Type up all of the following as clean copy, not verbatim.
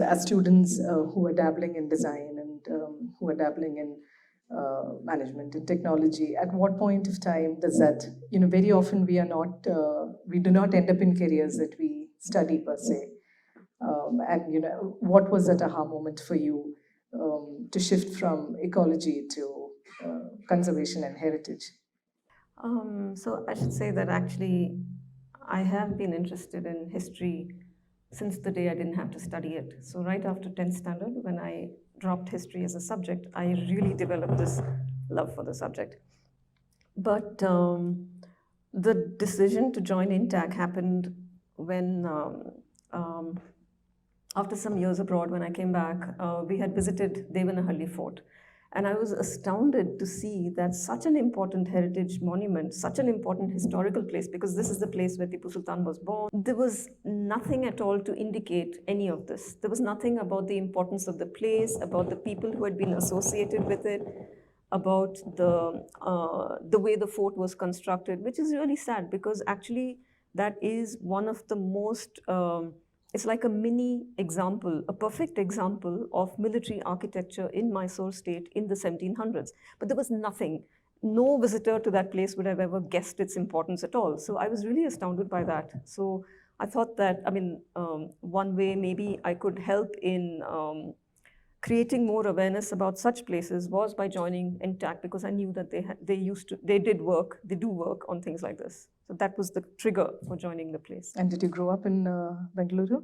as students who are dabbling in design and who are dabbling in management and technology, at what point of time does that, very often we do not end up in careers that we study per se. And what was that aha moment for you to shift from ecology to conservation and heritage? So I should say that actually I have been interested in history since the day I didn't have to study it. So right after 10th standard, when I dropped history as a subject, I really developed this love for the subject. But the decision to join Intach happened when, after some years abroad, when I came back, we had visited Devanahalli Fort. And I was astounded to see that such an important heritage monument, such an important historical place, because this is the place where Tipu Sultan was born, there was nothing at all to indicate any of this. There was nothing about the importance of the place, about the people who had been associated with it, about the way the fort was constructed, which is really sad, because actually that is one of the most it's like a mini example, a perfect example of military architecture in Mysore state in the 1700s. But there was nothing. No visitor to that place would have ever guessed its importance at all. So I was really astounded by that. So I thought that, one way maybe I could help in creating more awareness about such places was by joining Intach, because I knew that they do work on things like this. So that was the trigger for joining the place. And did you grow up in Bengaluru?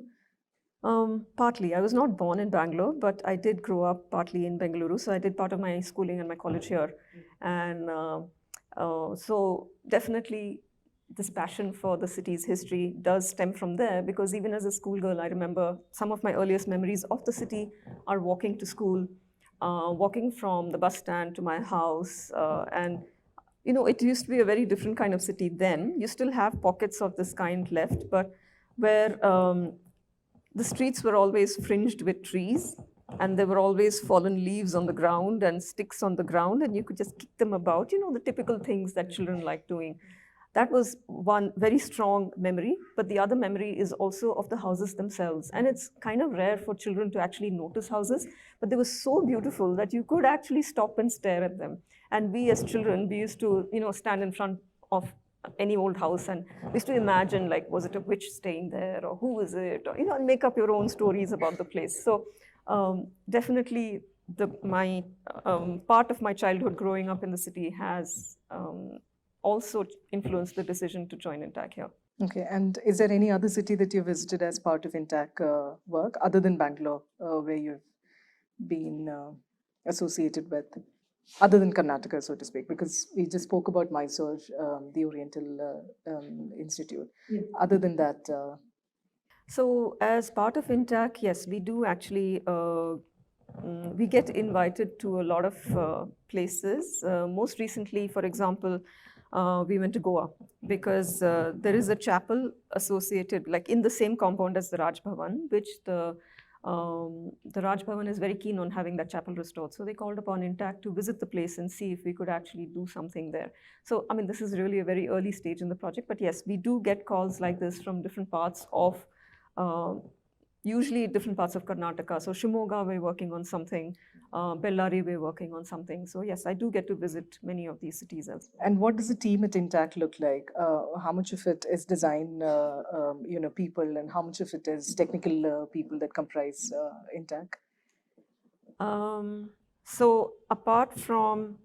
Partly. I was not born in Bangalore, but I did grow up partly in Bengaluru. So I did part of my schooling and my college here. And so definitely this passion for the city's history does stem from there, because even as a schoolgirl, I remember some of my earliest memories of the city are walking to school, walking from the bus stand to my house. And it used to be a very different kind of city then. You still have pockets of this kind left, but where the streets were always fringed with trees, and there were always fallen leaves on the ground and sticks on the ground, and you could just kick them about, the typical things that children like doing. That was one very strong memory, but the other memory is also of the houses themselves. And it's kind of rare for children to actually notice houses, but they were so beautiful that you could actually stop and stare at them. And we as children, we used to, stand in front of any old house, and we used to imagine, like, was it a witch staying there, or who is it, or, and make up your own stories about the place. So definitely my part of my childhood growing up in the city has also influenced the decision to join Intach here. Okay, and is there any other city that you visited as part of Intach work, other than Bangalore, where you've been associated with, other than Karnataka, so to speak? Because we just spoke about Mysore, the Oriental Institute. Yeah. Other than that? So as part of Intach, yes, we do actually, we get invited to a lot of places. Most recently, for example, we went to Goa, because there is a chapel associated, like in the same compound as the Raj Bhavan, which the Raj Bhavan is very keen on having that chapel restored. So they called upon Intach to visit the place and see if we could actually do something there. So, this is really a very early stage in the project, but yes, we do get calls like this from different parts of, usually different parts of Karnataka. So Shimoga, we're working on something. Bellary, we're working on something. So yes, I do get to visit many of these cities as well. And what does the team at Intach look like? How much of it is design, people, and how much of it is technical people that comprise Intach? So apart from,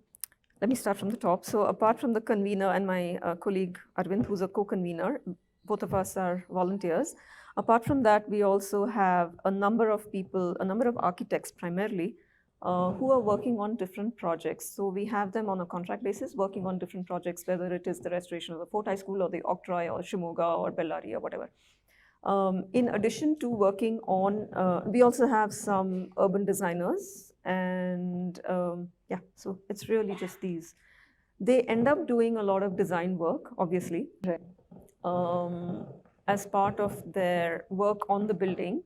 let me start from the top. So apart from the convener and my colleague Arvind, who's a co-convener, both of us are volunteers. Apart from that, we also have a number of people, a number of architects primarily, who are working on different projects. So we have them on a contract basis working on different projects, whether it is the restoration of the Fort High School or the Octroi or Shimoga or Bellary or whatever. In addition to working on, we also have some urban designers, and yeah, so it's really just these. They end up doing a lot of design work, obviously, as part of their work on the building.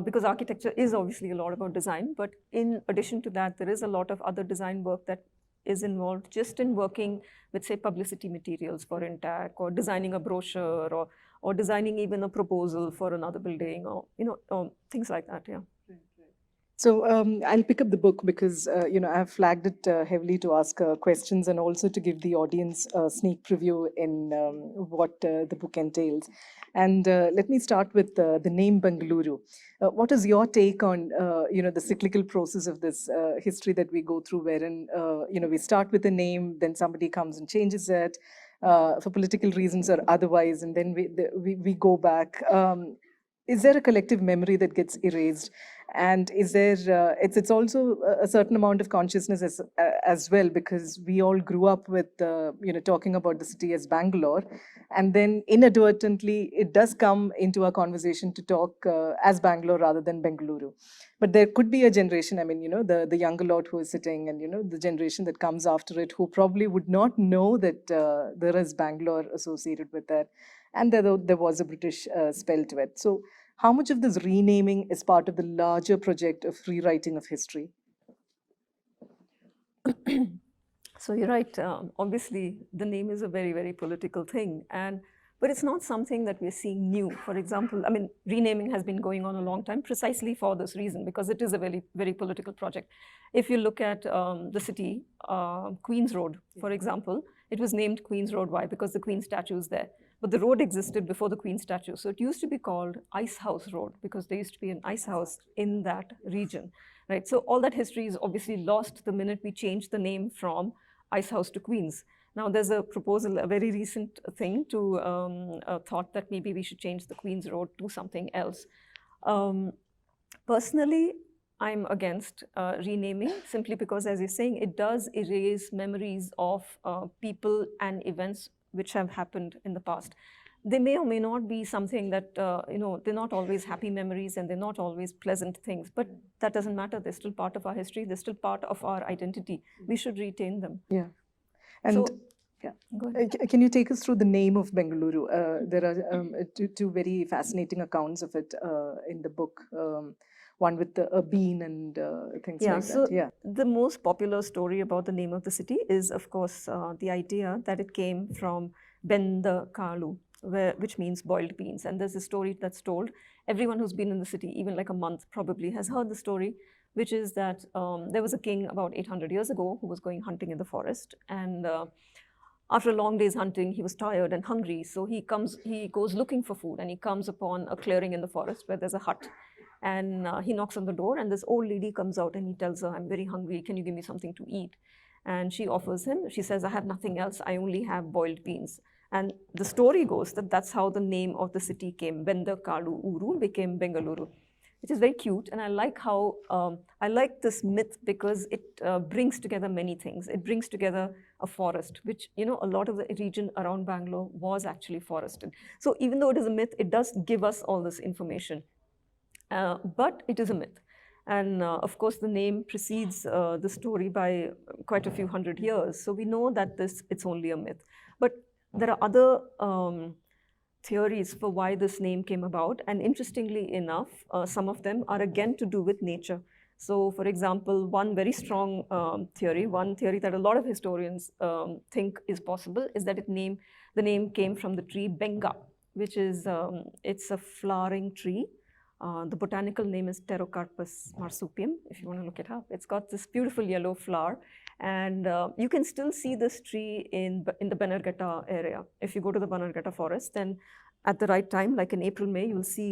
Because architecture is obviously a lot about design, but in addition to that, there is a lot of other design work that is involved just in working with, say, publicity materials for Intach, or designing a brochure, or designing even a proposal for another building, or things like that. Yeah. So I'll pick up the book because I have flagged it heavily to ask questions and also to give the audience a sneak preview in what the book entails. And let me start with the name Bengaluru. What is your take on the cyclical process of this history that we go through, wherein we start with a name, then somebody comes and changes it for political reasons or otherwise, and then we go back. Is there a collective memory that gets erased? And is there it's also a certain amount of consciousness as well, because we all grew up with talking about the city as Bangalore, and then inadvertently it does come into our conversation to talk as Bangalore rather than Bengaluru. But there could be a generation, I mean, the younger lot who is sitting, and the generation that comes after it, who probably would not know that there is Bangalore associated with that, and there was a British spell to it. So how much of this renaming is part of the larger project of rewriting of history? So you're right. Obviously, the name is a very, very political thing, but it's not something that we're seeing new. For example, I mean, renaming has been going on a long time precisely for this reason, because it is a very, very political project. If you look at the city, Queen's Road, for example, it was named Queen's Road. Why? Because the Queen statue is there. But the road existed before the Queen statue. So it used to be called Ice House Road because there used to be an ice house in that region, right? So all that history is obviously lost the minute we changed the name from Ice House to Queen's. Now there's a proposal, a very recent thing to a thought that maybe we should change the Queen's Road to something else. Personally, I'm against renaming simply because, as you're saying, it does erase memories of people and events which have happened in the past. They may or may not be something that, they're not always happy memories and they're not always pleasant things, but that doesn't matter. They're still part of our history. They're still part of our identity. We should retain them. Yeah. And so, yeah, go ahead. Can you take us through the name of Bengaluru? There are two very fascinating accounts of it in the book. One with a bean and things like that. Yeah. The most popular story about the name of the city is, of course, the idea that it came from Bengaluru, which means boiled beans. And there's a story that's told. Everyone who's been in the city, even like a month, probably has heard the story, which is that there was a king about 800 years ago who was going hunting in the forest. And after a long day's hunting, he was tired and hungry. So he goes looking for food, and he comes upon a clearing in the forest where there's a hut. And he knocks on the door, and this old lady comes out and he tells her, "I'm very hungry, can you give me something to eat?" And she offers him, she says, "I have nothing else, I only have boiled beans." And the story goes that that's how the name of the city came. Bengaluru became Bengaluru, which is very cute. And I like how, I like this myth because it brings together many things. It brings together a forest, which, a lot of the region around Bangalore was actually forested. So even though it is a myth, it does give us all this information. But it is a myth. And of course, the name precedes the story by quite a few hundred years. So we know that it's only a myth. But there are other theories for why this name came about. And interestingly enough, some of them are again to do with nature. So for example, one very strong theory, one theory that a lot of historians think is possible, is that the name came from the tree Benga, which is, it's a flowering tree. The botanical name is Pterocarpus marsupium, if you want to look it up. It's got this beautiful yellow flower. And you can still see this tree in the Bannerghatta area. If you go to the Bannerghatta forest, then at the right time, like in April, May, you'll see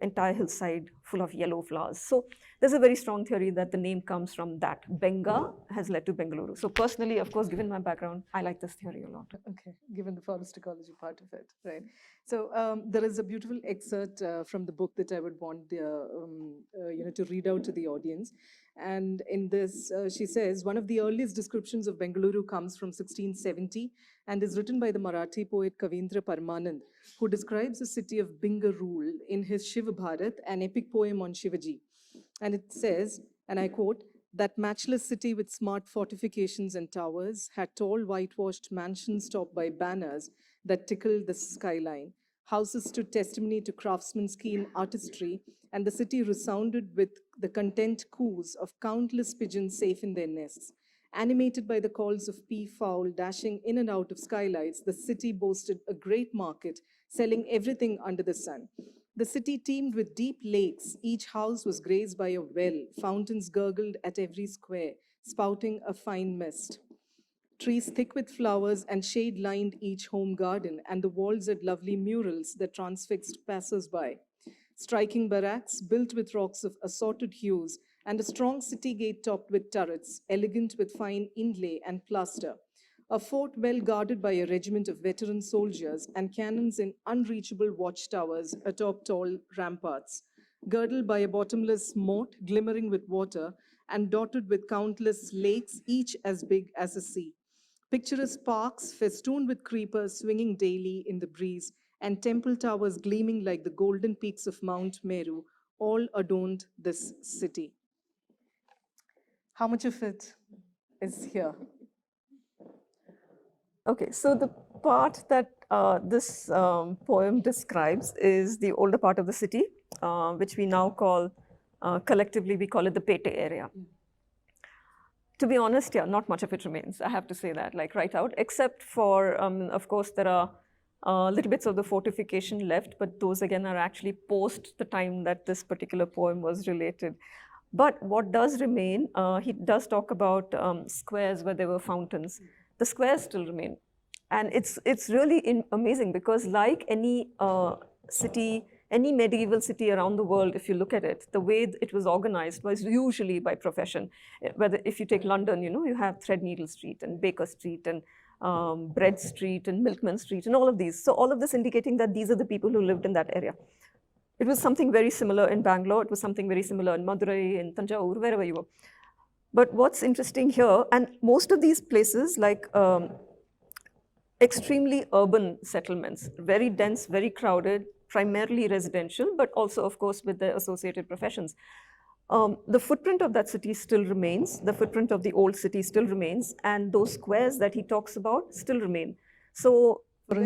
entire hillside full of yellow flowers. So there's a very strong theory that the name comes from that. Benga has led to Bengaluru. So personally, of course, given my background, I like this theory a lot. Okay, given the forest ecology part of it, right? So there is a beautiful excerpt from the book that I would want to read out to the audience. And in this, she says, one of the earliest descriptions of Bengaluru comes from 1670 and is written by the Marathi poet Kavindra Parmanand, who describes the city of Bengaluru in his Shiv Bharat, an epic poem on Shivaji. And it says, and I quote, "That matchless city with smart fortifications and towers had tall whitewashed mansions topped by banners that tickled the skyline. Houses stood testimony to craftsman's keen artistry, and the city resounded with the content coos of countless pigeons safe in their nests. Animated by the calls of peafowl dashing in and out of skylights, the city boasted a great market, selling everything under the sun. The city teemed with deep lakes. Each house was graced by a well. Fountains gurgled at every square, spouting a fine mist. Trees thick with flowers and shade lined each home garden, and the walls had lovely murals that transfixed passers-by. Striking barracks built with rocks of assorted hues, and a strong city gate topped with turrets, elegant with fine inlay and plaster. A fort well guarded by a regiment of veteran soldiers, and cannons in unreachable watchtowers atop tall ramparts, girdled by a bottomless moat glimmering with water, and dotted with countless lakes, each as big as a sea. Picturesque parks festooned with creepers swinging daily in the breeze, and temple towers gleaming like the golden peaks of Mount Meru, all adorned this city. How much of it is here? Okay, so the part that this poem describes is the older part of the city, which we now call, collectively, we call it the Pete area. To be honest, yeah, not much of it remains. I have to say that, like right out, except for, of course, there are little bits of the fortification left, but those again are actually post the time that this particular poem was related. But what does remain, he does talk about squares where there were fountains. The squares still remain. And it's really amazing because like any city, any medieval city around the world, if you look at it, the way it was organized was usually by profession. Whether if you take London, you know, you have Threadneedle Street and Baker Street and Bread Street and Milkman Street and all of these. So all of this indicating that these are the people who lived in that area. It was something very similar in Bangalore. It was something very similar in Madurai, in Tanjore, wherever you were. But what's interesting here, and most of these places, like extremely urban settlements, very dense, very crowded, primarily residential, but also, of course, with the associated professions. The footprint of that city still remains. The footprint of the old city still remains. And those squares that he talks about still remain. So, for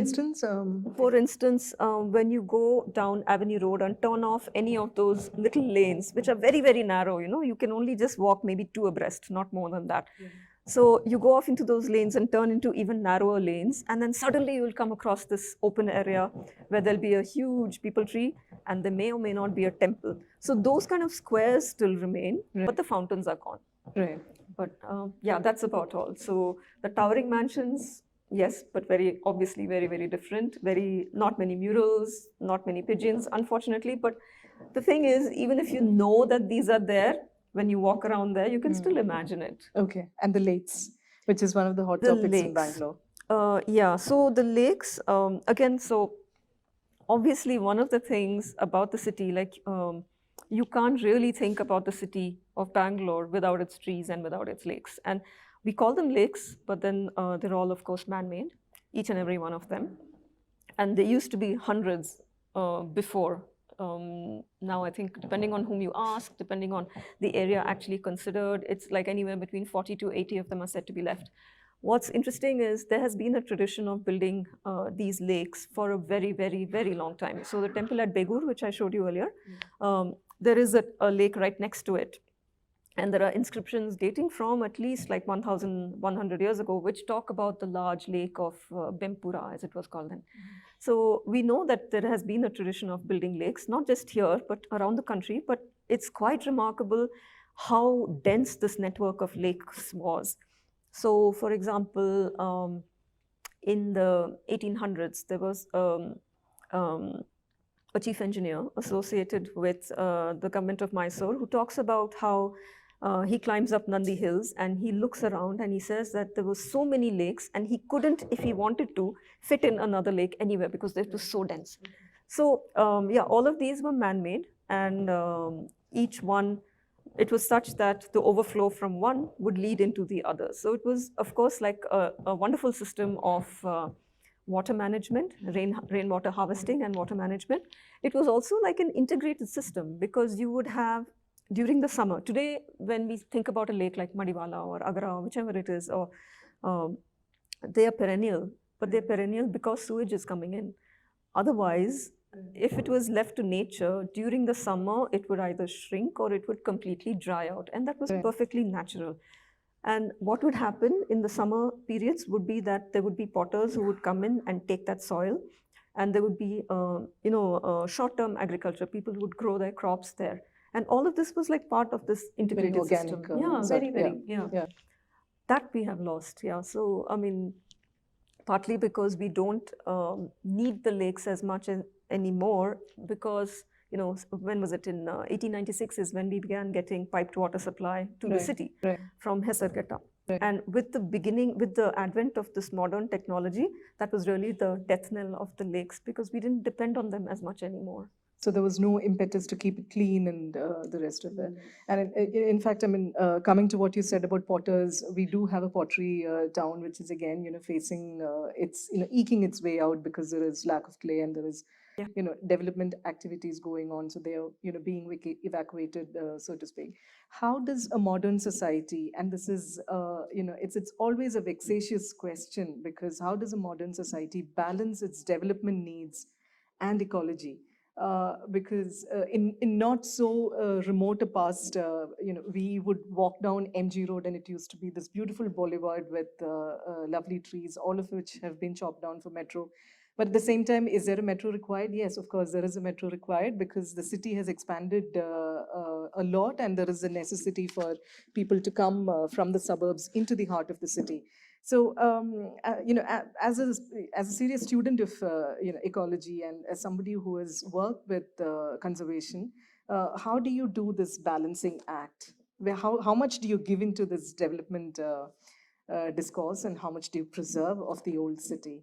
instance, when you go down Avenue Road and turn off any of those little lanes, which are very, very narrow, you know, you can only just walk maybe two abreast, not more than that. Yeah. So you go off into those lanes and turn into even narrower lanes, and then suddenly you will come across this open area where there'll be a huge peepal tree, and there may or may not be a temple. So those kind of squares still remain, right, but the fountains are gone. Right. But yeah, that's about all. So the towering mansions, yes, but very obviously very, very different. Not many murals, not many pigeons, unfortunately. But the thing is, even if you know that these are there, when you walk around there, you can still imagine it. Okay, and the lakes, which is one of the hot topics in Bangalore. Yeah, so the lakes, again, so obviously one of the things about the city, like you can't really think about the city of Bangalore without its trees and without its lakes. And we call them lakes, but then they're all, of course, man-made, each and every one of them. And there used to be hundreds before. Now, I think, depending on whom you ask, depending on the area actually considered, it's like anywhere between 40 to 80 of them are said to be left. What's interesting is there has been a tradition of building these lakes for a very, very, very long time. So the temple at Begur, which I showed you earlier, there is a lake right next to it. And there are inscriptions dating from at least like 1,100 years ago, which talk about the large lake of Bempura, as it was called then. So we know that there has been a tradition of building lakes, not just here, but around the country. But it's quite remarkable how dense this network of lakes was. So, for example, in the 1800s, there was a chief engineer associated with the government of Mysore who talks about how he climbs up Nandi Hills and he looks around and he says that there were so many lakes and he couldn't, if he wanted to, fit in another lake anywhere because it was so dense. So yeah, all of these were man-made, and each one, it was such that the overflow from one would lead into the other. So it was, of course, like a wonderful system of water management, rainwater harvesting and water management. It was also like an integrated system because you would have, during the summer, today when we think about a lake like Madiwala or Agara or whichever it is, or they are perennial, but they're perennial because sewage is coming in. Otherwise, if it was left to nature, during the summer, it would either shrink or it would completely dry out. And that was perfectly natural. And what would happen in the summer periods would be that there would be potters who would come in and take that soil and there would be, short-term agriculture. People would grow their crops there. And all of this was like part of this integrated organic, system. Yeah, very, yeah. That we have lost, yeah. So, I mean, partly because we don't need the lakes as much anymore, because, when was it? In 1896 is when we began getting piped water supply to the city from Hesarghetta. And with the advent of this modern technology, that was really the death knell of the lakes, because we didn't depend on them as much anymore. So there was no impetus to keep it clean and the rest of it. And in fact, I mean, coming to what you said about potters, we do have a pottery town, which is again, facing eking its way out, because there is lack of clay and there is, development activities going on. So they are, being evacuated, so to speak. How does a modern society, and this is, it's always a vexatious question, because how does a modern society balance its development needs and ecology? Because in not so remote a past, we would walk down MG Road and it used to be this beautiful boulevard with lovely trees, all of which have been chopped down for metro. But at the same time, is there a metro required? Yes, of course, there is a metro required, because the city has expanded a lot, and there is a necessity for people to come from the suburbs into the heart of the city. So, as a serious student of ecology, and as somebody who has worked with conservation, how do you do this balancing act? How much do you give into this development discourse, and how much do you preserve of the old city?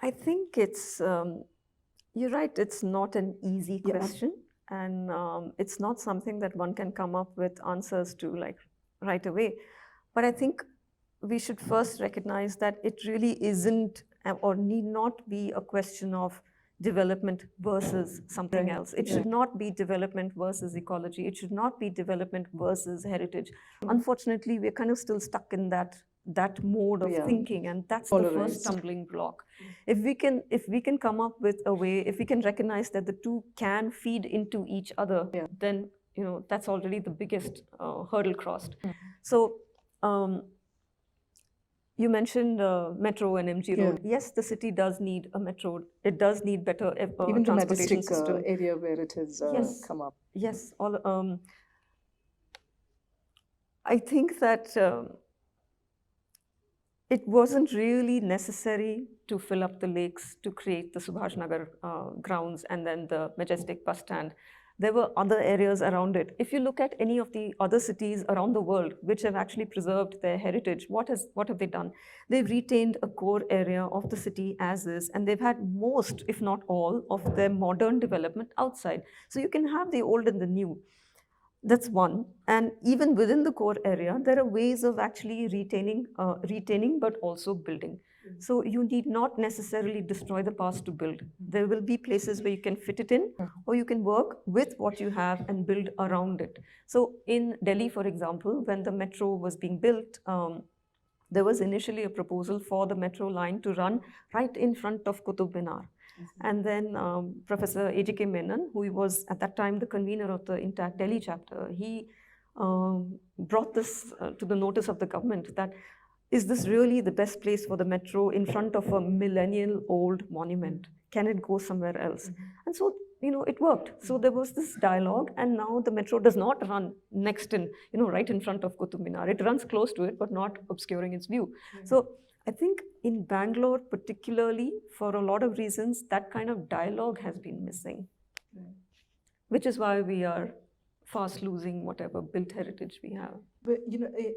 I think it's, you're right, it's not an easy question. And it's not something that one can come up with answers to like right away. But I think we should first recognize that it really isn't or need not be a question of development versus something else. It should not be development versus ecology. It should not be development versus heritage. Unfortunately, we're kind of still stuck in that mode of thinking, and that's the first stumbling block. If we can come up with a way, if we can recognize that the two can feed into each other, then that's already the biggest hurdle crossed. So you mentioned metro and MG Road. Yes, the city does need a metro. It does need better even the transportation majestic system. Area where it has come up. Yes, I think that it wasn't really necessary to fill up the lakes to create the Subhash Nagar grounds and then the majestic bus stand. There were other areas around it. If you look at any of the other cities around the world which have actually preserved their heritage, what have they done? They've retained a core area of the city as is, and they've had most, if not all, of their modern development outside. So you can have the old and the new. That's one. And even within the core area, there are ways of actually retaining but also building. So you need not necessarily destroy the past to build. There will be places where you can fit it in, or you can work with what you have and build around it. So in Delhi, for example, when the metro was being built, there was initially a proposal for the metro line to run right in front of Qutub Minar. And then Professor A.J.K. Menon, who was at that time the convener of the Intach Delhi chapter, he brought this to the notice of the government that, is this really the best place for the metro in front of a millennial-old monument? Can it go somewhere else? And so, it worked. So there was this dialogue, and now the metro does not run next in, right in front of Qutub Minar. It runs close to it, but not obscuring its view. So I think in Bangalore, particularly, for a lot of reasons, that kind of dialogue has been missing, which is why we are fast losing whatever built heritage we have. But,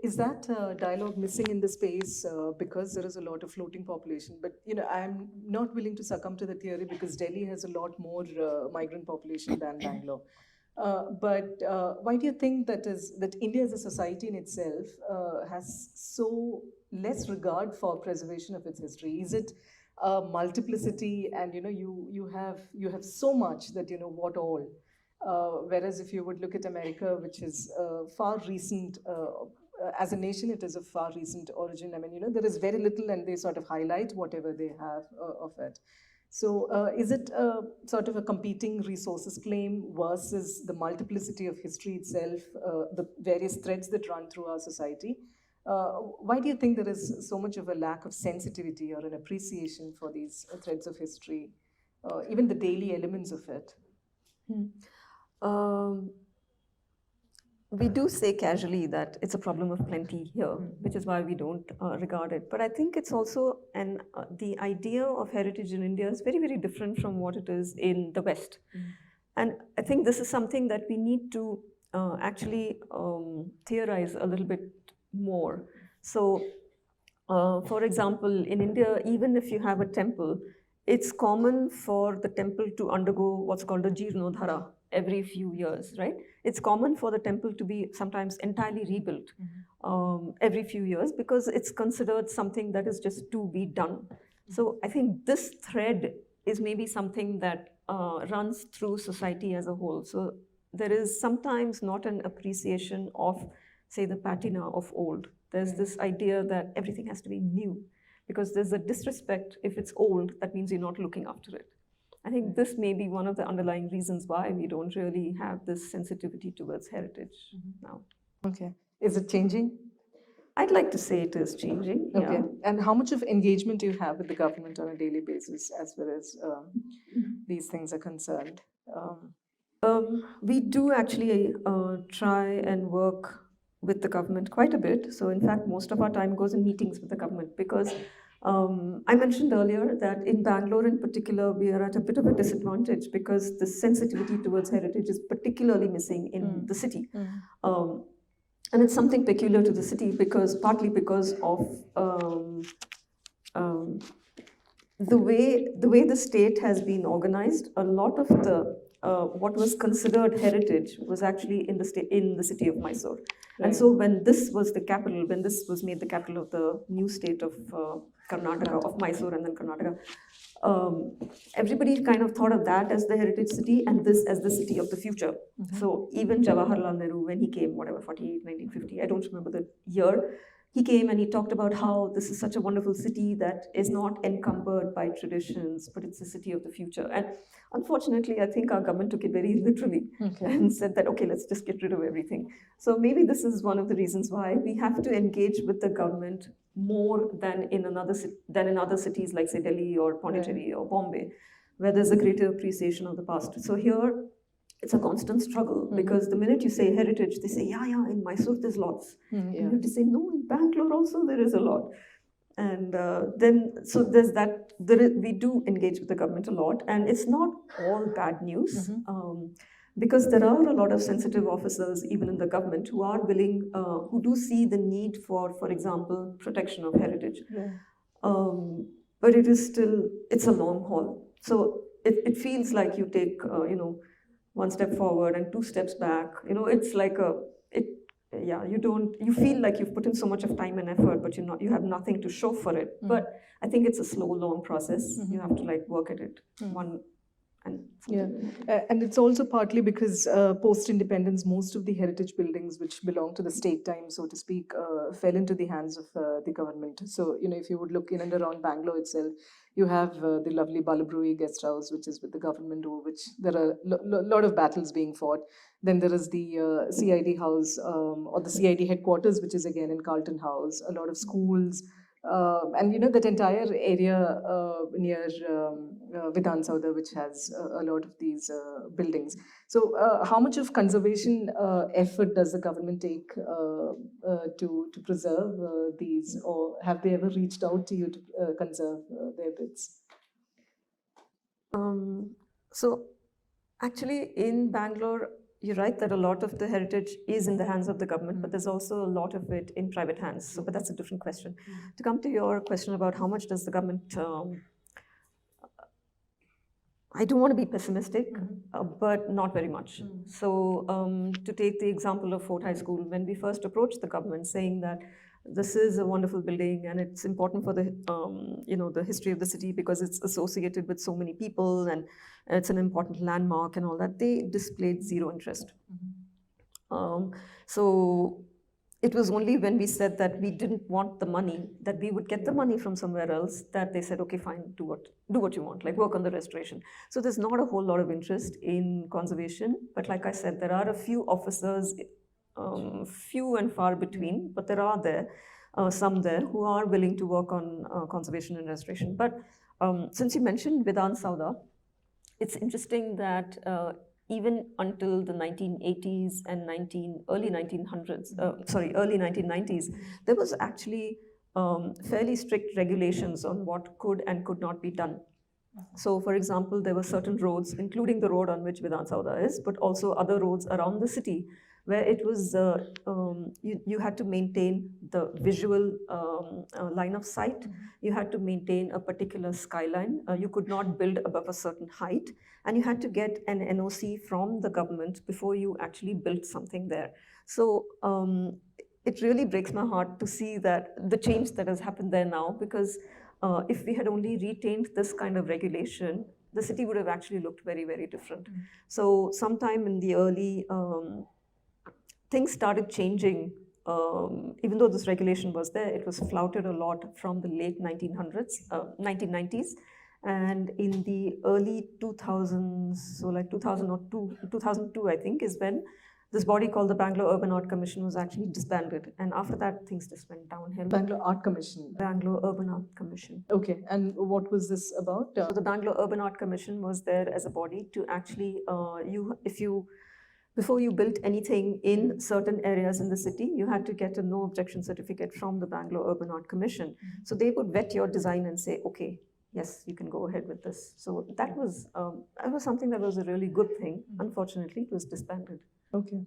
is that dialogue missing in the space because there is a lot of floating population? But, I'm not willing to succumb to the theory, because Delhi has a lot more migrant population than Bangalore. But why do you think that India as a society in itself has so less regard for preservation of its history? Is it multiplicity, and you have so much that what all? Whereas if you would look at America, which is far recent, as a nation, it is of far recent origin. I mean, there is very little, and they sort of highlight whatever they have of it. So is it sort of a competing resources claim versus the multiplicity of history itself, the various threads that run through our society? Why do you think there is so much of a lack of sensitivity or an appreciation for these threads of history, even the daily elements of it? We do say casually that it's a problem of plenty here, which is why we don't regard it. But I think it's also the idea of heritage in India is very, very different from what it is in the West. And I think this is something that we need to actually theorize a little bit more. So, for example, in India, even if you have a temple, it's common for the temple to undergo what's called a Jeernodhara every few years, right? It's common for the temple to be sometimes entirely rebuilt every few years because it's considered something that is just to be done. So I think this thread is maybe something that runs through society as a whole. So there is sometimes not an appreciation of, say, the patina of old. There's this idea that everything has to be new because there's a disrespect. If it's old, that means you're not looking after it. I think this may be one of the underlying reasons why we don't really have this sensitivity towards heritage now. Okay. Is it changing? I'd like to say it is changing. Okay. Yeah. And how much of engagement do you have with the government on a daily basis as far as these things are concerned? We do actually try and work with the government quite a bit. So in fact, most of our time goes in meetings with the government because I mentioned earlier that in Bangalore in particular, we are at a bit of a disadvantage because the sensitivity towards heritage is particularly missing in the city. And it's something peculiar to the city because partly because of the way the state has been organized. A lot of the what was considered heritage was actually in the city of Mysore. Right. And so when this was the capital, when this was made the capital of the new state of Karnataka, of Mysore and then Karnataka, everybody kind of thought of that as the heritage city and this as the city of the future. So even Jawaharlal Nehru, when he came, whatever, 1950, I don't remember the year, he came and he talked about how this is such a wonderful city that is not encumbered by traditions, but it's a city of the future. And unfortunately, I think our government took it very literally and said that, okay, let's just get rid of everything. So maybe this is one of the reasons why we have to engage with the government more than in other cities like, say, Delhi or Pondicherry or Bombay, where there's a greater appreciation of the past. So here, it's a constant struggle because the minute you say heritage, they say, yeah, in Mysore there's lots. And you have to say, no, in Bangalore also there is a lot. And so there's that, we do engage with the government a lot, and it's not all bad news because there are a lot of sensitive officers, even in the government, who are willing, who do see the need for example, protection of heritage. But it is still, it's a long haul. So it feels like you take, one step forward and two steps back. It's like you feel like you've put in so much of time and effort, but you have nothing to show for it. But I think it's a slow, long process. You have to work at it and it's also partly because post-independence, most of the heritage buildings which belong to the state time, so to speak, fell into the hands of the government. So, if you would look in and around Bangalore itself, you have the lovely Balabrui guest house, which is with the government, over which there are a lot of battles being fought. Then there is the CID house or the CID headquarters, which is again in Carlton House, a lot of schools. And that entire area near Vidhana Soudha, which has a lot of these buildings. So how much of conservation effort does the government take to preserve these, or have they ever reached out to you to conserve their bits? So actually in Bangalore, you're right that a lot of the heritage is in the hands of the government, but there's also a lot of it in private hands. So, but that's a different question. To come to your question about how much does the government, I don't want to be pessimistic, but not very much. So to take the example of Fort High School, when we first approached the government saying that this is a wonderful building and it's important for the, the history of the city because it's associated with so many people and it's an important landmark and all that, they displayed zero interest. So it was only when we said that we didn't want the money, that we would get the money from somewhere else, that they said, okay, fine, do what you want, work on the restoration. So there's not a whole lot of interest in conservation, but like I said, there are a few officers, few and far between, but there are there. some there who are willing to work on conservation and restoration. But since you mentioned Vidhana Soudha, it's interesting that even until the 1980s and early 1990s, there was actually fairly strict regulations on what could and could not be done. So, for example, there were certain roads, including the road on which Vidhana Soudha is, but also other roads around the city, where it was you had to maintain the visual line of sight. You had to maintain a particular skyline. You could not build above a certain height, and you had to get an NOC from the government before you actually built something there. So it really breaks my heart to see that the change that has happened there now, because if we had only retained this kind of regulation, the city would have actually looked very, very different. So sometime in the early, things started changing. Even though this regulation was there, it was flouted a lot from the late 1990s. And in the early 2000s, so like 2002, I think, is when this body called the Bangalore Urban Art Commission was actually disbanded. And after that, things just went downhill. Bangalore Art Commission. Bangalore Urban Art Commission. Okay, and what was this about? So the Bangalore Urban Art Commission was there as a body to actually, before you built anything in certain areas in the city, you had to get a no objection certificate from the Bangalore Urban Art Commission. So they would vet your design and say, okay, yes, you can go ahead with this. So that was something that was a really good thing. Unfortunately, it was disbanded. Okay,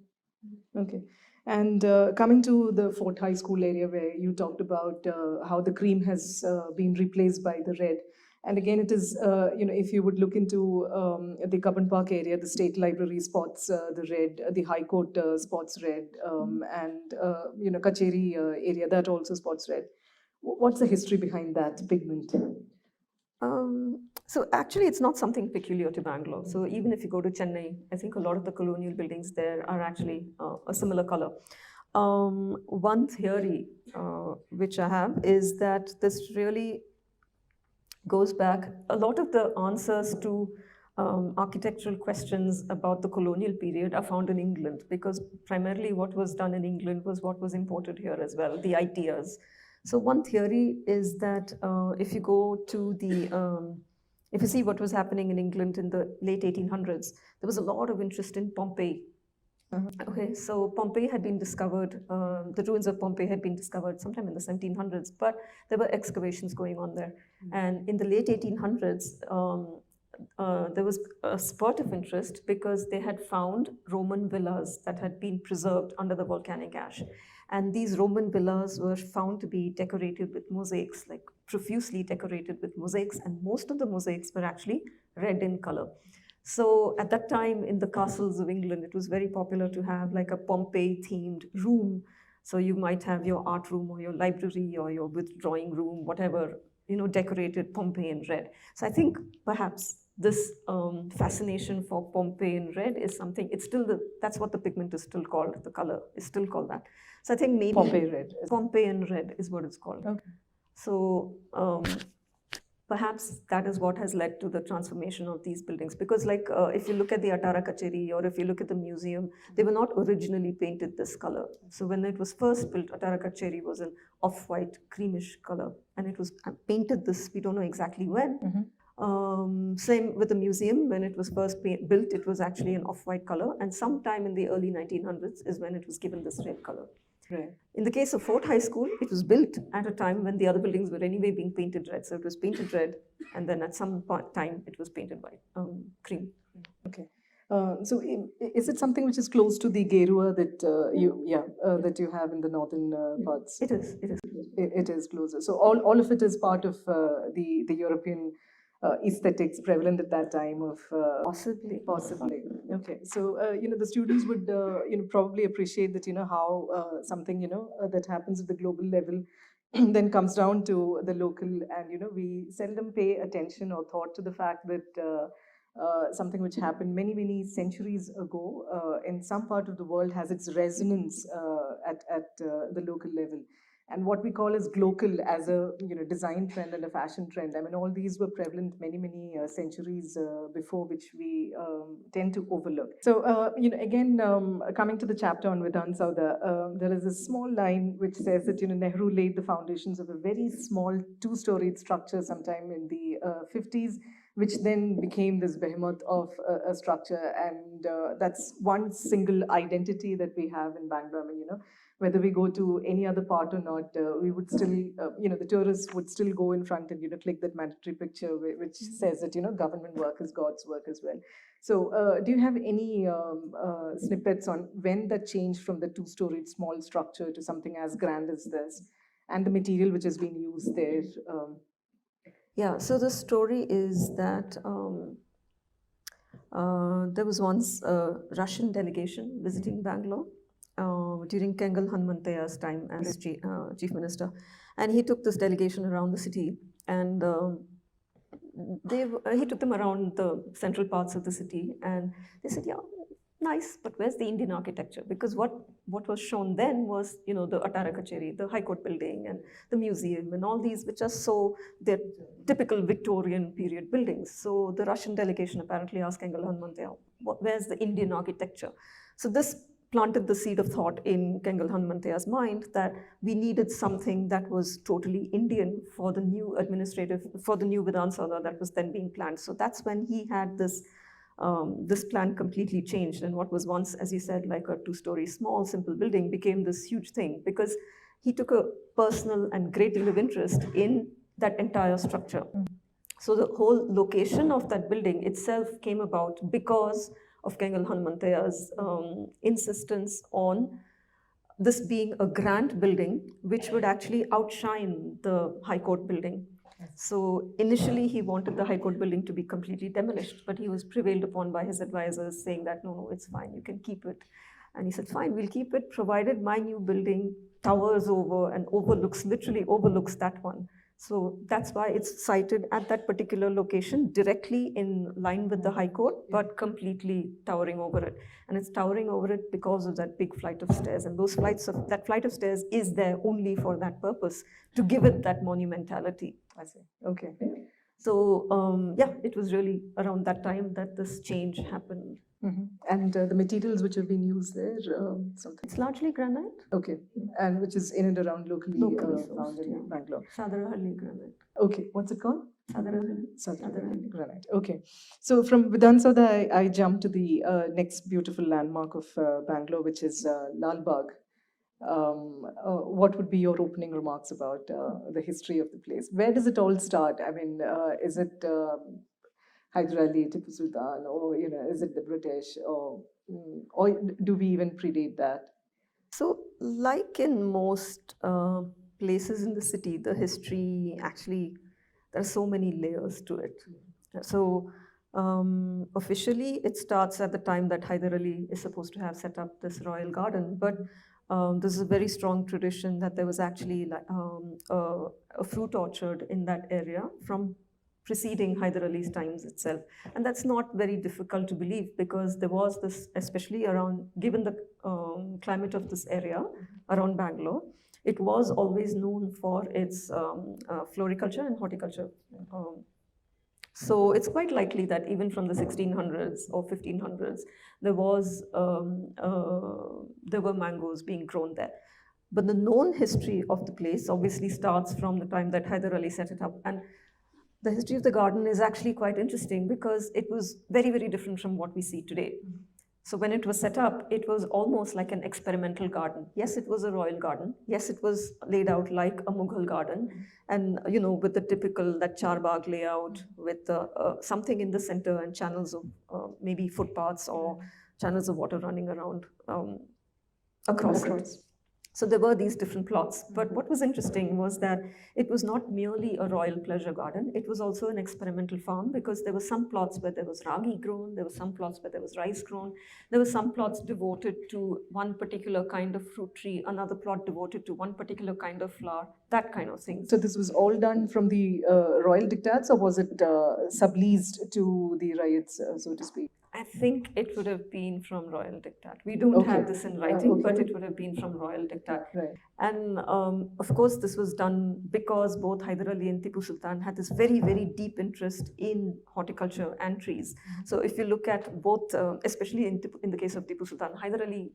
okay. And coming to the Fort High School area where you talked about how the cream has been replaced by the red. And again, it is, if you would look into the Cubbon Park area, the State Library spots the red, the High Court spots red, and, Kacheri area, that also spots red. What's the history behind that pigment? So actually, it's not something peculiar to Bangalore. So even if you go to Chennai, I think a lot of the colonial buildings there are actually a similar color. One theory which I have is that this really goes back, a lot of the answers to architectural questions about the colonial period are found in England, because primarily what was done in England was what was imported here as well, the ideas. So one theory is that if you go to the, if you see what was happening in England in the late 1800s, there was a lot of interest in Pompeii. Okay, so Pompeii had been discovered, the ruins of Pompeii had been discovered sometime in the 1700s, but there were excavations going on there. And in the late 1800s, there was a spurt of interest because they had found Roman villas that had been preserved under the volcanic ash. And these Roman villas were found to be decorated with mosaics, like profusely decorated with mosaics, and most of the mosaics were actually red in color. So at that time in the castles of England, it was very popular to have like a Pompeii-themed room. So you might have your art room or your library or your withdrawing room, whatever, decorated Pompeii in red. So I think perhaps this fascination for Pompeii in red is something, it's still that's what the pigment is still called, the color is still called that. So I think maybe Pompeii red. Pompeii in red is what it's called. Okay. So perhaps that is what has led to the transformation of these buildings. Because like if you look at the Atara Kacheri or if you look at the museum, they were not originally painted this color. So when it was first built, Atara Kacheri was an off-white, creamish color. And it was painted this, we don't know exactly when. Same with the museum, when it was first built, it was actually an off-white color. And sometime in the early 1900s is when it was given this red color. Right. In the case of Fort High School, it was built at a time when the other buildings were anyway being painted red. So it was painted red, and then at some time it was painted white, cream. Okay. So is it something which is close to the Gerua that that you have in the northern parts? It is. It is. It is closer. So all of it is part of the European aesthetics prevalent at that time of Possibly. Okay, so the students would probably appreciate that how something that happens at the global level then comes down to the local, and we seldom pay attention or thought to the fact that something which happened many centuries ago in some part of the world has its resonance at the local level. and what we call as glocal as a design trend and a fashion trend. I mean, all these were prevalent many centuries before, which we tend to overlook. So again, coming to the chapter on Vidhana Soudha, there is a small line which says that Nehru laid the foundations of a very small two-storied structure sometime in the 50s, which then became this behemoth of a structure, and that's one single identity that we have in Bangalore. I mean, whether we go to any other part or not, we would still, the tourists would still go in front and, click that mandatory picture which says that, government work is God's work as well. So do you have any snippets on when that changed from the two-storied small structure to something as grand as this, and the material which has been used there? Yeah, so the story is that there was once a Russian delegation visiting Bangalore during Kengal Hanumantaya's time as chief minister, and he took this delegation around the city, and he took them around the central parts of the city, and they said, yeah, nice, but where's the Indian architecture? Because what was shown then was, the Attara Kacheri, the High Court building, and the museum, and all these, which are so, they're typical Victorian period buildings. So the Russian delegation apparently asked Kengal Hanumanthaya, where's the Indian architecture? So this planted the seed of thought in Kengal Hanumantaya's mind that we needed something that was totally Indian for the new Vidhana Soudha that was then being planned. So that's when he had this plan completely changed, and what was once, as you said, like a two-story small simple building became this huge thing, because he took a personal and great deal of interest in that entire structure. So the whole location of that building itself came about because of Kengal Hanumantaya's insistence on this being a grand building which would actually outshine the High Court building. So initially he wanted the High Court building to be completely demolished, but he was prevailed upon by his advisors saying that, no, it's fine, you can keep it. And he said, fine, we'll keep it, provided my new building towers over and literally overlooks that one. So that's why it's sited at that particular location, directly in line with the High Court, but completely towering over it. And it's towering over it because of that big flight of stairs. And that flight of stairs is there only for that purpose, to give it that monumentality. I see. Okay. So yeah, it was really around that time that this change happened. Mm-hmm. And the materials which have been used there, something? It's largely granite. Okay, and which is in and around locally found in Bangalore. Sadarahalli granite. Okay, what's it called? Sadarahalli granite. Okay, so from Vidhana Soudha, I jump to the next beautiful landmark of Bangalore, which is Lalbagh. What would be your opening remarks about the history of the place? Where does it all start? I mean, is it Hyder Ali, Tipu Sultan, or is it the British, or do we even predate that? So, like in most places in the city, the history actually, there are so many layers to it. So officially, it starts at the time that Hyder Ali is supposed to have set up this royal garden, but there's a very strong tradition that there was actually a fruit orchard in that area from preceding Hyder Ali's times itself. And that's not very difficult to believe, because there was this, especially around, given the climate of this area around Bangalore, it was always known for its floriculture and horticulture. So it's quite likely that even from the 1600s or 1500s, there were mangoes being grown there. But the known history of the place obviously starts from the time that Hyder Ali set it up. And the history of the garden is actually quite interesting, because it was very, very different from what we see today. So when it was set up, it was almost like an experimental garden. Yes, it was a royal garden. Yes, it was laid out like a Mughal garden, and with the typical that charbagh layout with something in the center and channels of maybe footpaths or channels of water running around across it. So there were these different plots. But what was interesting was that it was not merely a royal pleasure garden. It was also an experimental farm, because there were some plots where there was ragi grown, there were some plots where there was rice grown, there were some plots devoted to one particular kind of fruit tree, another plot devoted to one particular kind of flower, that kind of thing. So this was all done from the royal diktats, or was it subleased to the riots, so to speak? I think it would have been from Royal Diktat. We don't have this in writing, but it would have been from Royal Diktat. Right. And of course, this was done because both Hyder Ali and Tipu Sultan had this very, very deep interest in horticulture and trees. So if you look at both, especially in the case of Tipu Sultan, Hyder Ali,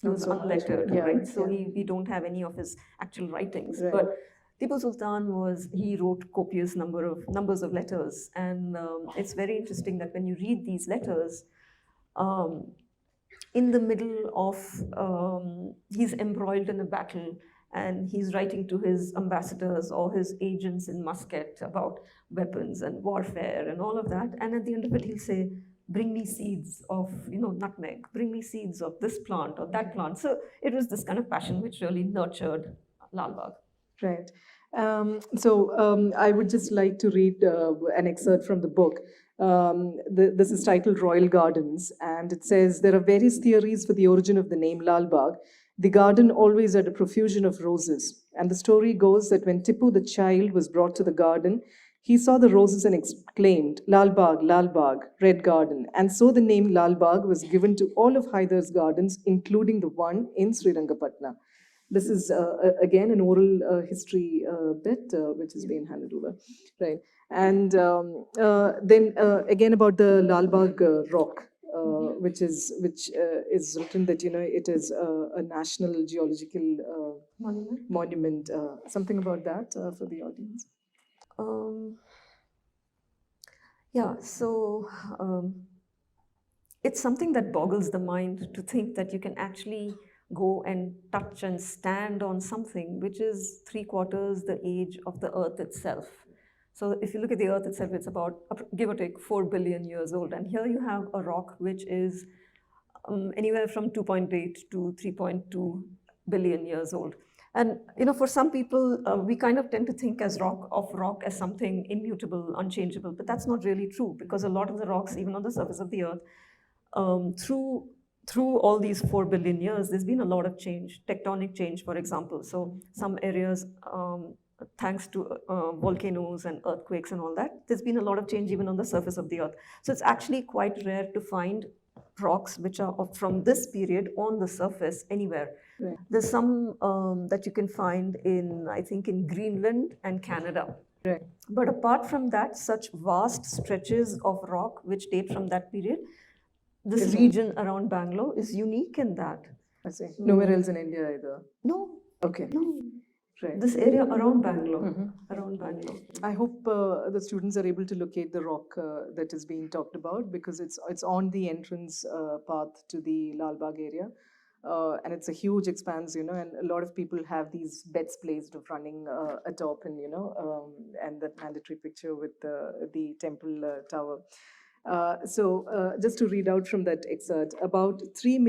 he was unlettered, right? So we don't have any of his actual writings. Right. But Tipu Sultan he wrote copious numbers of letters, and it's very interesting that when you read these letters, in the middle of, he's embroiled in a battle, and he's writing to his ambassadors or his agents in Muscat about weapons and warfare and all of that, and at the end of it he'll say, bring me seeds of, nutmeg, bring me seeds of this plant or that plant. So it was this kind of passion which really nurtured Lalbagh. Right. I would just like to read an excerpt from the book. This is titled Royal Gardens, and it says, there are various theories for the origin of the name Lalbagh. The garden always had a profusion of roses, and the story goes that when Tipu the child was brought to the garden, he saw the roses and exclaimed, Lalbagh, Lalbagh, Red Garden. And so the name Lalbagh was given to all of Hyder's gardens, including the one in Srirangapatna. This is, again, an oral history bit which has been handed over, right? And then again about the Lalbagh rock, which is written that, it is a national geological monument. Something about that for the audience. It's something that boggles the mind to think that you can actually go and touch and stand on something which is 3/4 the age of the earth itself. So if you look at the earth itself, it's about, give or take, 4 billion years old. And here you have a rock which is anywhere from 2.8 to 3.2 billion years old. And for some people, we kind of tend to think of rock as something immutable, unchangeable, but that's not really true, because a lot of the rocks, even on the surface of the earth, through all these 4 billion years, there's been a lot of change, tectonic change, for example. So some areas, thanks to volcanoes and earthquakes and all that, there's been a lot of change even on the surface of the earth. So it's actually quite rare to find rocks which are from this period on the surface anywhere. Right. There's some that you can find I think in Greenland and Canada. Right. But apart from that, such vast stretches of rock which date from that period, this region around Bangalore is unique in that. I see. Nowhere else in India either? No. Okay. No. Right. This area around Bangalore. Around Bangalore. I hope the students are able to locate the rock that is being talked about, because it's on the entrance path to the Lalbagh area. And it's a huge expanse, and a lot of people have these bets placed of running atop, and and that mandatory picture with the temple tower. Just to read out from that excerpt, about 3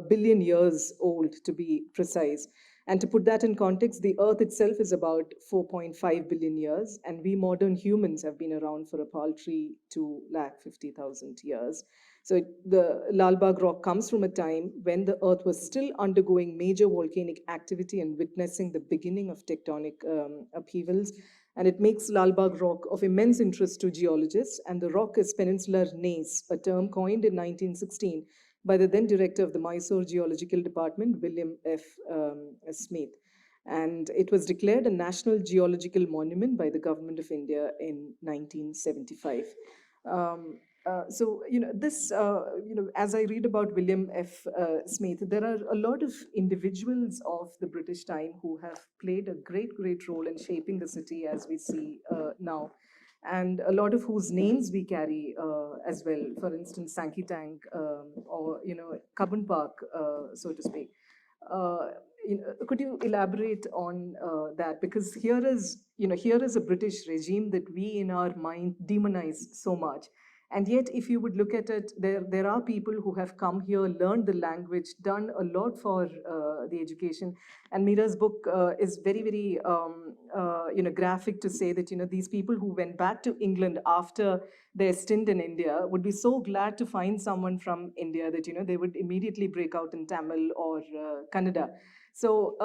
billion years old, to be precise. And to put that in context, the Earth itself is about 4.5 billion years, and we modern humans have been around for a paltry 250,000 years. So the Lalbagh rock comes from a time when the Earth was still undergoing major volcanic activity and witnessing the beginning of tectonic upheavals. And it makes Lalbagh rock of immense interest to geologists, and the rock is peninsular gneiss, a term coined in 1916 by the then director of the Mysore Geological Department, William F. Smith. And it was declared a National Geological Monument by the Government of India in 1975. As I read about William F. Smith, there are a lot of individuals of the British time who have played a great role in shaping the city as we see now, and a lot of whose names we carry as well. For instance, Sankey Tank, or Cubbon Park, so to speak. Could you elaborate on that? Because here is a British regime that we in our mind demonize so much. And yet, if you would look at it, there are people who have come here, learned the language, done a lot for the education. And Meera's book is very, very graphic to say that these people who went back to England after their stint in India would be so glad to find someone from India that they would immediately break out in Tamil or Kannada. So,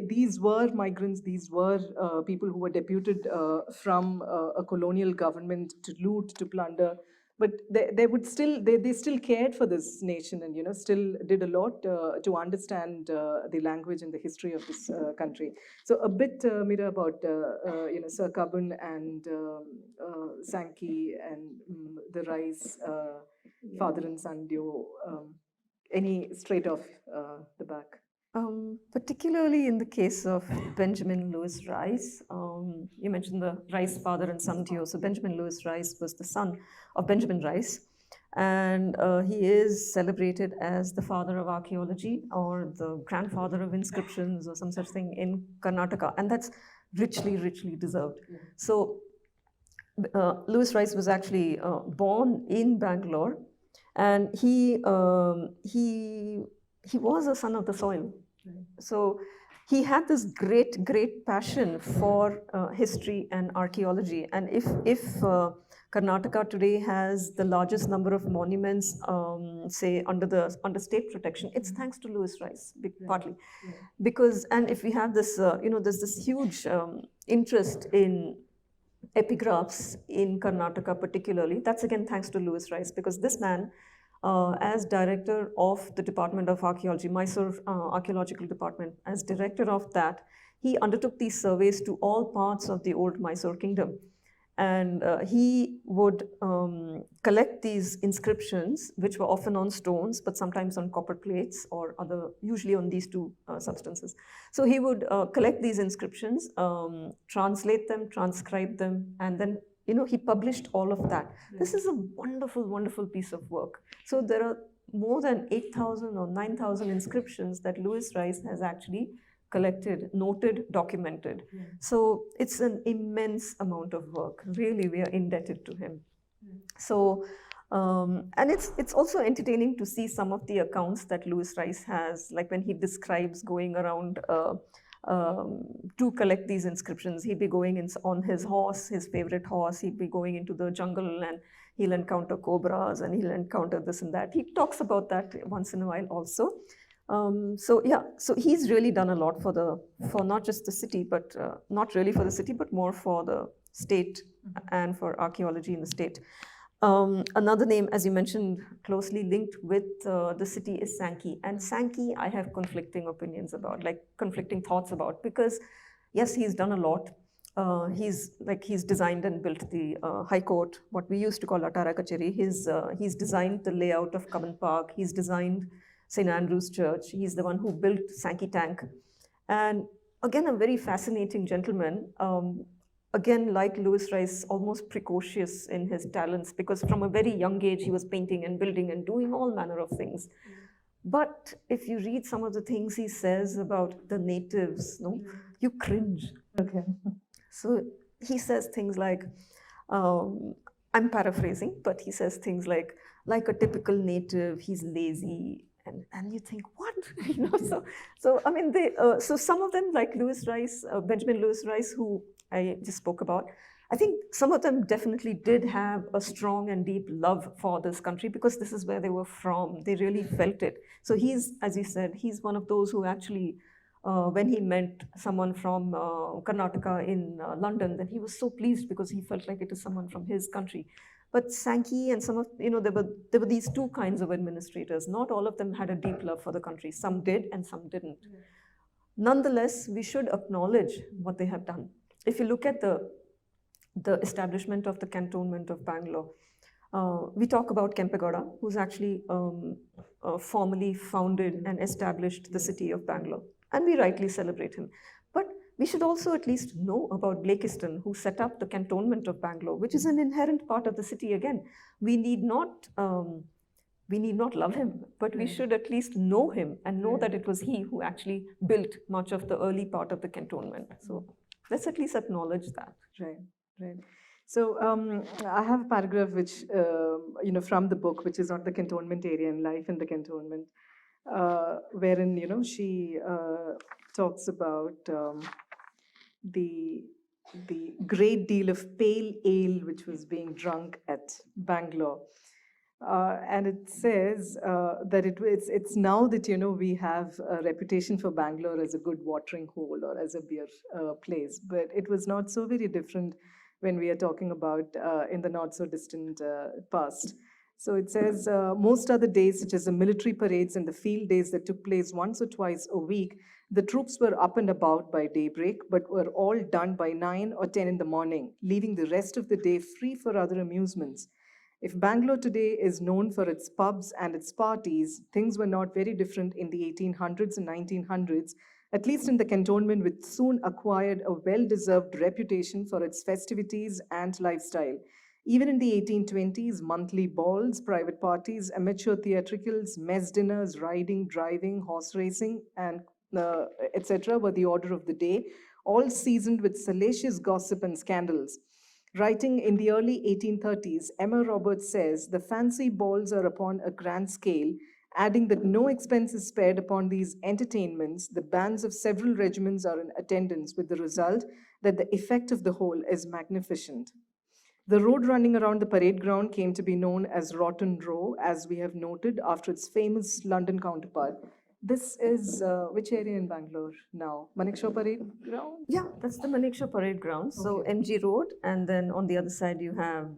these were migrants, these were people who were deputed from a colonial government to loot, to plunder, but they would still they still cared for this nation, and still did a lot to understand the language and the history of this country. So a bit, Meera, about Sir Cubbon and Sankey and the Rice father and son duo. Any straight off the back? Particularly in the case of Benjamin Lewis Rice, you mentioned the Rice father and son duo. So Benjamin Lewis Rice was the son of Benjamin Rice, and he is celebrated as the father of archaeology or the grandfather of inscriptions or some such thing in Karnataka, and that's richly, richly deserved. So Lewis Rice was actually born in Bangalore, and he was a son of the soil. So he had this great, great passion for history and archaeology. And if Karnataka today has the largest number of monuments, say under state protection, it's thanks to Lewis Rice, partly, because and if we have this, there's this huge interest in epigraphs in Karnataka, particularly. That's again thanks to Lewis Rice, because this man, as director of the Department of Archaeology, Mysore Archaeological Department, as director of that, he undertook these surveys to all parts of the old Mysore kingdom. And he would collect these inscriptions, which were often on stones, but sometimes on copper plates or usually on these two substances. So he would collect these inscriptions, translate them, transcribe them, and then he published all of that. This is a wonderful, wonderful piece of work. So there are more than 8,000 or 9,000 inscriptions that Lewis Rice has actually collected, noted, documented. So it's an immense amount of work. Really, we are indebted to him. So, and it's also entertaining to see some of the accounts that Lewis Rice has, like when he describes going around to collect these inscriptions. He'd be going on his horse, his favorite horse. He'd be going into the jungle, and he'll encounter cobras, and he'll encounter this and that. He talks about that once in a while also. So he's really done a lot for not just the city, but not really for the city, but more for the state and for archaeology in the state. Another name, as you mentioned, closely linked with the city is Sankey. And Sankey, I have conflicting opinions about, like conflicting thoughts about, because yes, he's done a lot. He's designed and built the High Court, what we used to call Atara Kacheri. He's designed the layout of Cubbon Park. He's designed St. Andrew's Church. He's the one who built Sankey Tank. And again, a very fascinating gentleman. Again, like Lewis Rice, almost precocious in his talents, because from a very young age, he was painting and building and doing all manner of things. But if you read some of the things he says about the natives, you cringe. Okay. So he says things like, I'm paraphrasing, but he says things like a typical native, he's lazy. And you think, what? So I mean, so some of them, like Lewis Rice, Benjamin Lewis Rice, who I just spoke about, I think some of them definitely did have a strong and deep love for this country, because this is where they were from. They really felt it. So he's, as you said, he's one of those who actually, when he met someone from Karnataka in London, then he was so pleased because he felt like it is someone from his country. But Sankey and some of, there were these two kinds of administrators. Not all of them had a deep love for the country. Some did and some didn't. Nonetheless, we should acknowledge what they have done. If you look at the establishment of the Cantonment of Bangalore, we talk about Kempegowda, who's actually formally founded and established the city of Bangalore. And we rightly celebrate him. But we should also at least know about Blakiston, who set up the Cantonment of Bangalore, which is an inherent part of the city again. We need not love him, but we should at least know him and know that it was he who actually built much of the early part of the Cantonment. So let's at least acknowledge that. Right. So I have a paragraph which, from the book, which is on the Cantonment area and life in the Cantonment, wherein, she talks about the great deal of pale ale which was being drunk at Bangalore. And it says that it's now that, we have a reputation for Bangalore as a good watering hole or as a beer place, but it was not so very different when we are talking about in the not so distant past. So it says, most other days, such as the military parades and the field days that took place once or twice a week, the troops were up and about by daybreak, but were all done by 9 or 10 in the morning, leaving the rest of the day free for other amusements. If Bangalore today is known for its pubs and its parties, things were not very different in the 1800s and 1900s, at least in the cantonment, which soon acquired a well-deserved reputation for its festivities and lifestyle. Even in the 1820s, monthly balls, private parties, amateur theatricals, mess dinners, riding, driving, horse racing, and etc. were the order of the day, all seasoned with salacious gossip and scandals. Writing in the early 1830s, Emma Roberts says, "The fancy balls are upon a grand scale," adding that no expense is spared upon these entertainments. The bands of several regiments are in attendance, with the result that the effect of the whole is magnificent. The road running around the parade ground came to be known as Rotten Row, as we have noted, after its famous London counterpart. This is which area in Bangalore now? Manekshaw Parade Ground? Yeah, that's the Manekshaw Parade Ground. So Okay. MG Road, and then on the other side you have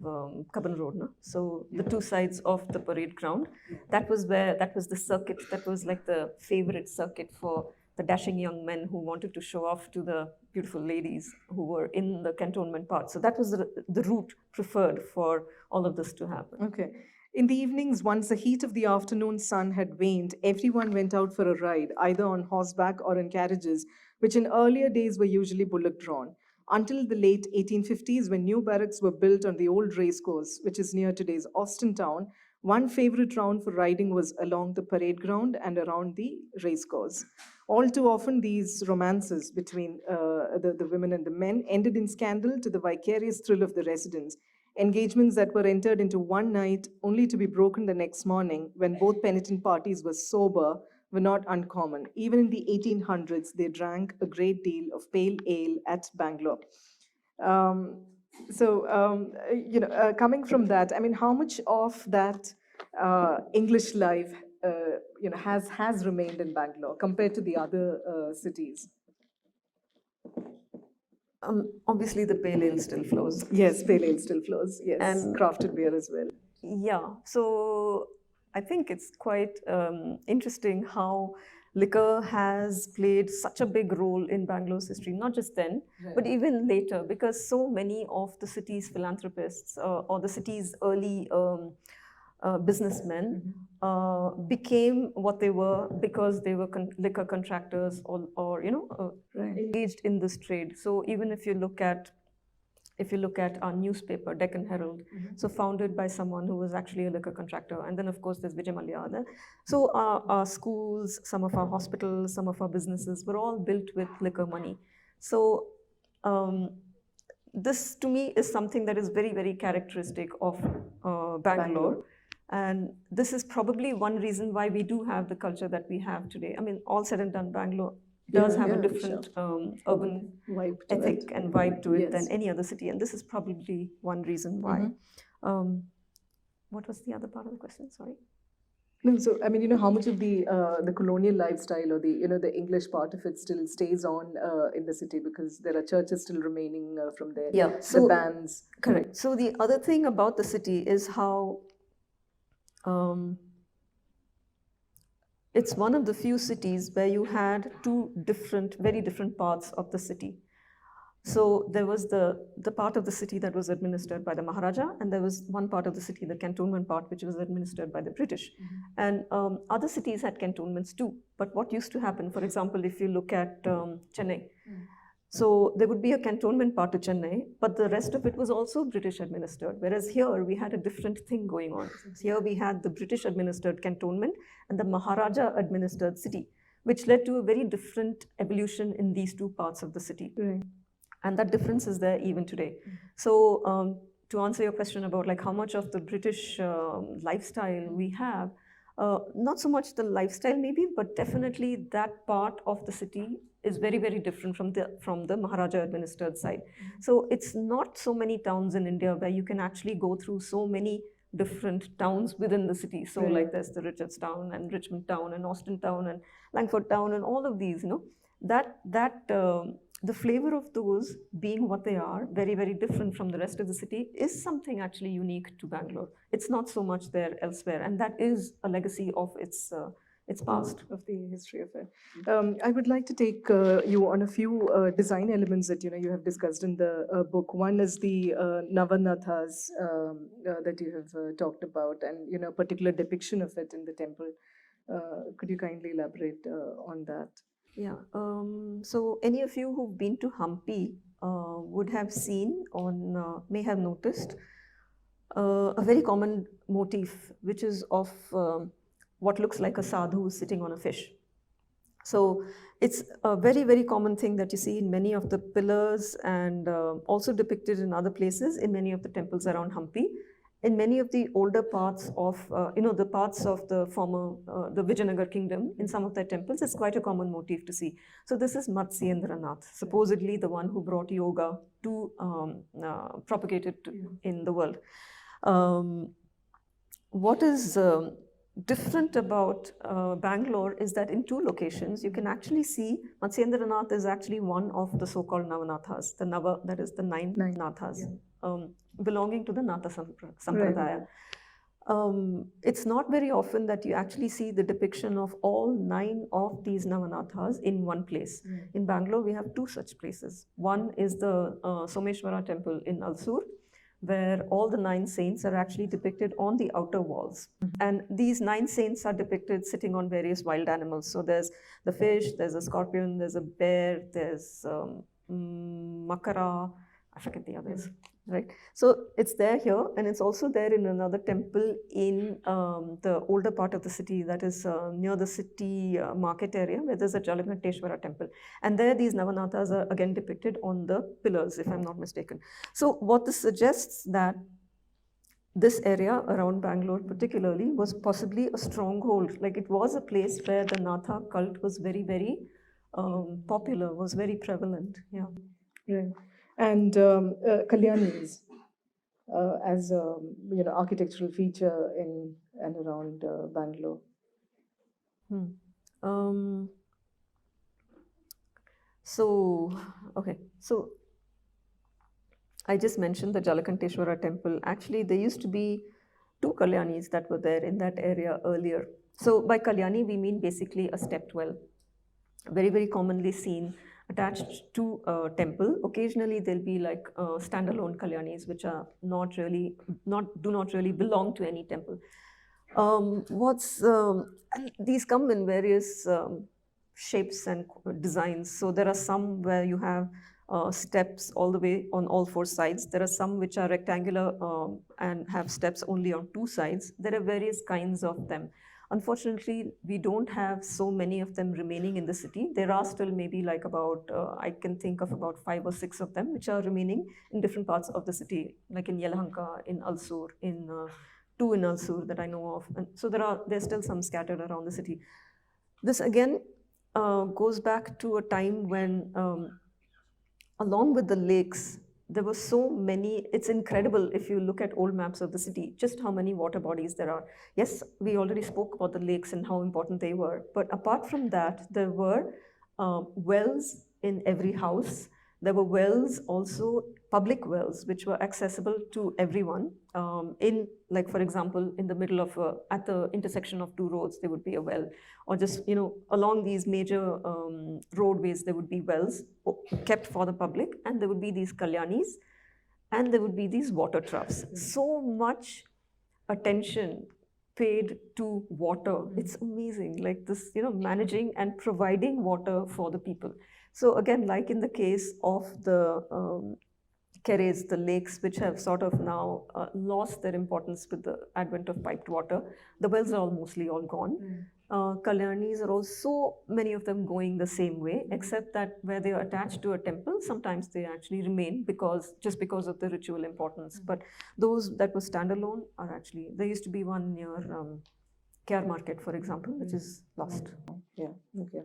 Kaban Road. No? So the two sides of the parade ground. That was the circuit. That was like the favorite circuit for the dashing young men who wanted to show off to the beautiful ladies who were in the cantonment part. So that was the route preferred for all of this to happen. Okay. In the evenings, once the heat of the afternoon sun had waned, everyone went out for a ride, either on horseback or in carriages, which in earlier days were usually bullock-drawn. Until the late 1850s, when new barracks were built on the old racecourse, which is near today's Austin town, one favorite round for riding was along the parade ground and around the racecourse. All too often, these romances between the women and the men ended in scandal, to the vicarious thrill of the residents. Engagements that were entered into one night only to be broken the next morning, when both penitent parties were sober, were not uncommon. Even in the 1800s, they drank a great deal of pale ale at Bangalore. Coming from that, I mean, how much of that English life, has remained in Bangalore compared to the other cities? Obviously, the pale ale still flows. Yes, pale ale still flows. Yes, And crafted beer as well. yeah, so I think it's quite interesting how liquor has played such a big role in Bangalore's history, not just then, but even later, because so many of the city's philanthropists or the city's early businessmen became what they were because they were liquor contractors or engaged in this trade. So even if you look at our newspaper, Deccan Herald, so founded by someone who was actually a liquor contractor, and then of course there's Vijay Mallya there. So our schools, some of our hospitals, some of our businesses were all built with liquor money. So this to me is something that is very, very characteristic of Bangalore. And this is probably one reason why we do have the culture that we have today. I mean, all said and done, Bangalore does have a different urban vibe ethic and vibe to it than any other city. And this is probably one reason why. What was the other part of the question? Sorry. No, so I mean, how much of the colonial lifestyle or the English part of it still stays on in the city, because there are churches still remaining from there. Yeah. So the bands. Correct. So the other thing about the city is how it's one of the few cities where you had two very different parts of the city. So there was the part of the city that was administered by the Maharaja, and there was one part of the city, the cantonment part, which was administered by the British. And other cities had cantonments too. But what used to happen, for example, if you look at Chennai, so there would be a cantonment part to Chennai, but the rest of it was also British administered. Whereas here we had a different thing going on. Here we had the British administered cantonment and the Maharaja administered city, which led to a very different evolution in these two parts of the city. Right. And that difference is there even today. So to answer your question about like how much of the British lifestyle we have, not so much the lifestyle maybe, but definitely that part of the city is very, very different from the Maharaja administered side. So it's not so many towns in India where you can actually go through so many different towns within the city. So like there's the Richards town and Richmond town and Austin town and Langford town and all of these, that the flavor of those being what they are, very, very different from the rest of the city, is something actually unique to Bangalore. It's not so much there elsewhere, and that is a legacy of its past. Of the history of it. I would like to take you on a few design elements that you have discussed in the book. One is the Navanathas that you have talked about, and particular depiction of it in the temple. Could you kindly elaborate on that? Yeah. So any of you who've been to Hampi would have seen may have noticed a very common motif, which is of what looks like a sadhu sitting on a fish. So it's a very, very common thing that you see in many of the pillars, and also depicted in other places in many of the temples around Hampi. In many of the older parts of, the parts of the former, the Vijayanagar kingdom, in some of their temples, it's quite a common motif to see. So this is Matsyendranath, supposedly the one who brought yoga to propagate it in the world. What is different about Bangalore is that in two locations, you can actually see Matsyendranath is actually one of the so-called Navanathas, the Nava, that is the nine Nathas. Belonging to the Natha Sampradaya. Right. It's not very often that you actually see the depiction of all 9 of these Navanathas in one place. Right. In Bangalore, we have 2 such places. One is the Someshwara temple in Alsur, where all the 9 saints are actually depicted on the outer walls. Mm-hmm. And these 9 saints are depicted sitting on various wild animals. So there's the fish, there's a scorpion, there's a bear, there's Makara, I forget the others, right? So it's there here, and it's also there in another temple in the older part of the city, that is near the city market area, where there's a Jalakanteshwara temple. And there these Navanathas are again depicted on the pillars, if I'm not mistaken. So what this suggests that this area around Bangalore particularly was possibly a stronghold. Like it was a place where the Natha cult was very, very popular, was very prevalent. Yeah. Right. And kalyanis as a architectural feature in and around Bangalore. So I just mentioned the Jalakanteshwara temple. Actually, there used to be 2 kalyanis that were there in that area earlier. So by kalyani, we mean basically a stepped well, very, very commonly seen attached to a temple. Occasionally there'll be like standalone kalyanis, which are do not really belong to any temple. And these come in various shapes and designs. So there are some where you have steps all the way on all 4 sides. There are some which are rectangular and have steps only on 2 sides. There are various kinds of them. Unfortunately, we don't have so many of them remaining in the city. There are still maybe like about, I can think of about 5 or 6 of them, which are remaining in different parts of the city, like in Yelahanka, in Alsur, in 2 in Alsur that I know of. And so there's still some scattered around the city. This again goes back to a time when, along with the lakes, there were so many. It's incredible if you look at old maps of the city, just how many water bodies there are. Yes, we already spoke about the lakes and how important they were. But apart from that, there were wells in every house. There were wells also, public wells, which were accessible to everyone. Like for example, in the middle of, at the intersection of 2 roads, there would be a well. Or just, along these major roadways, there would be wells kept for the public, and there would be these kalyanis, and there would be these water troughs. So much attention paid to water. It's amazing, like this, managing and providing water for the people. So again, like in the case of the keres, the lakes, which have sort of now lost their importance with the advent of piped water, the wells are mostly all gone. Kalyanis are also, many of them going the same way, except that where they are attached to a temple, sometimes they actually remain just because of the ritual importance. But those that were standalone are actually, there used to be one near Care Market, for example, which is lost. Yeah, okay.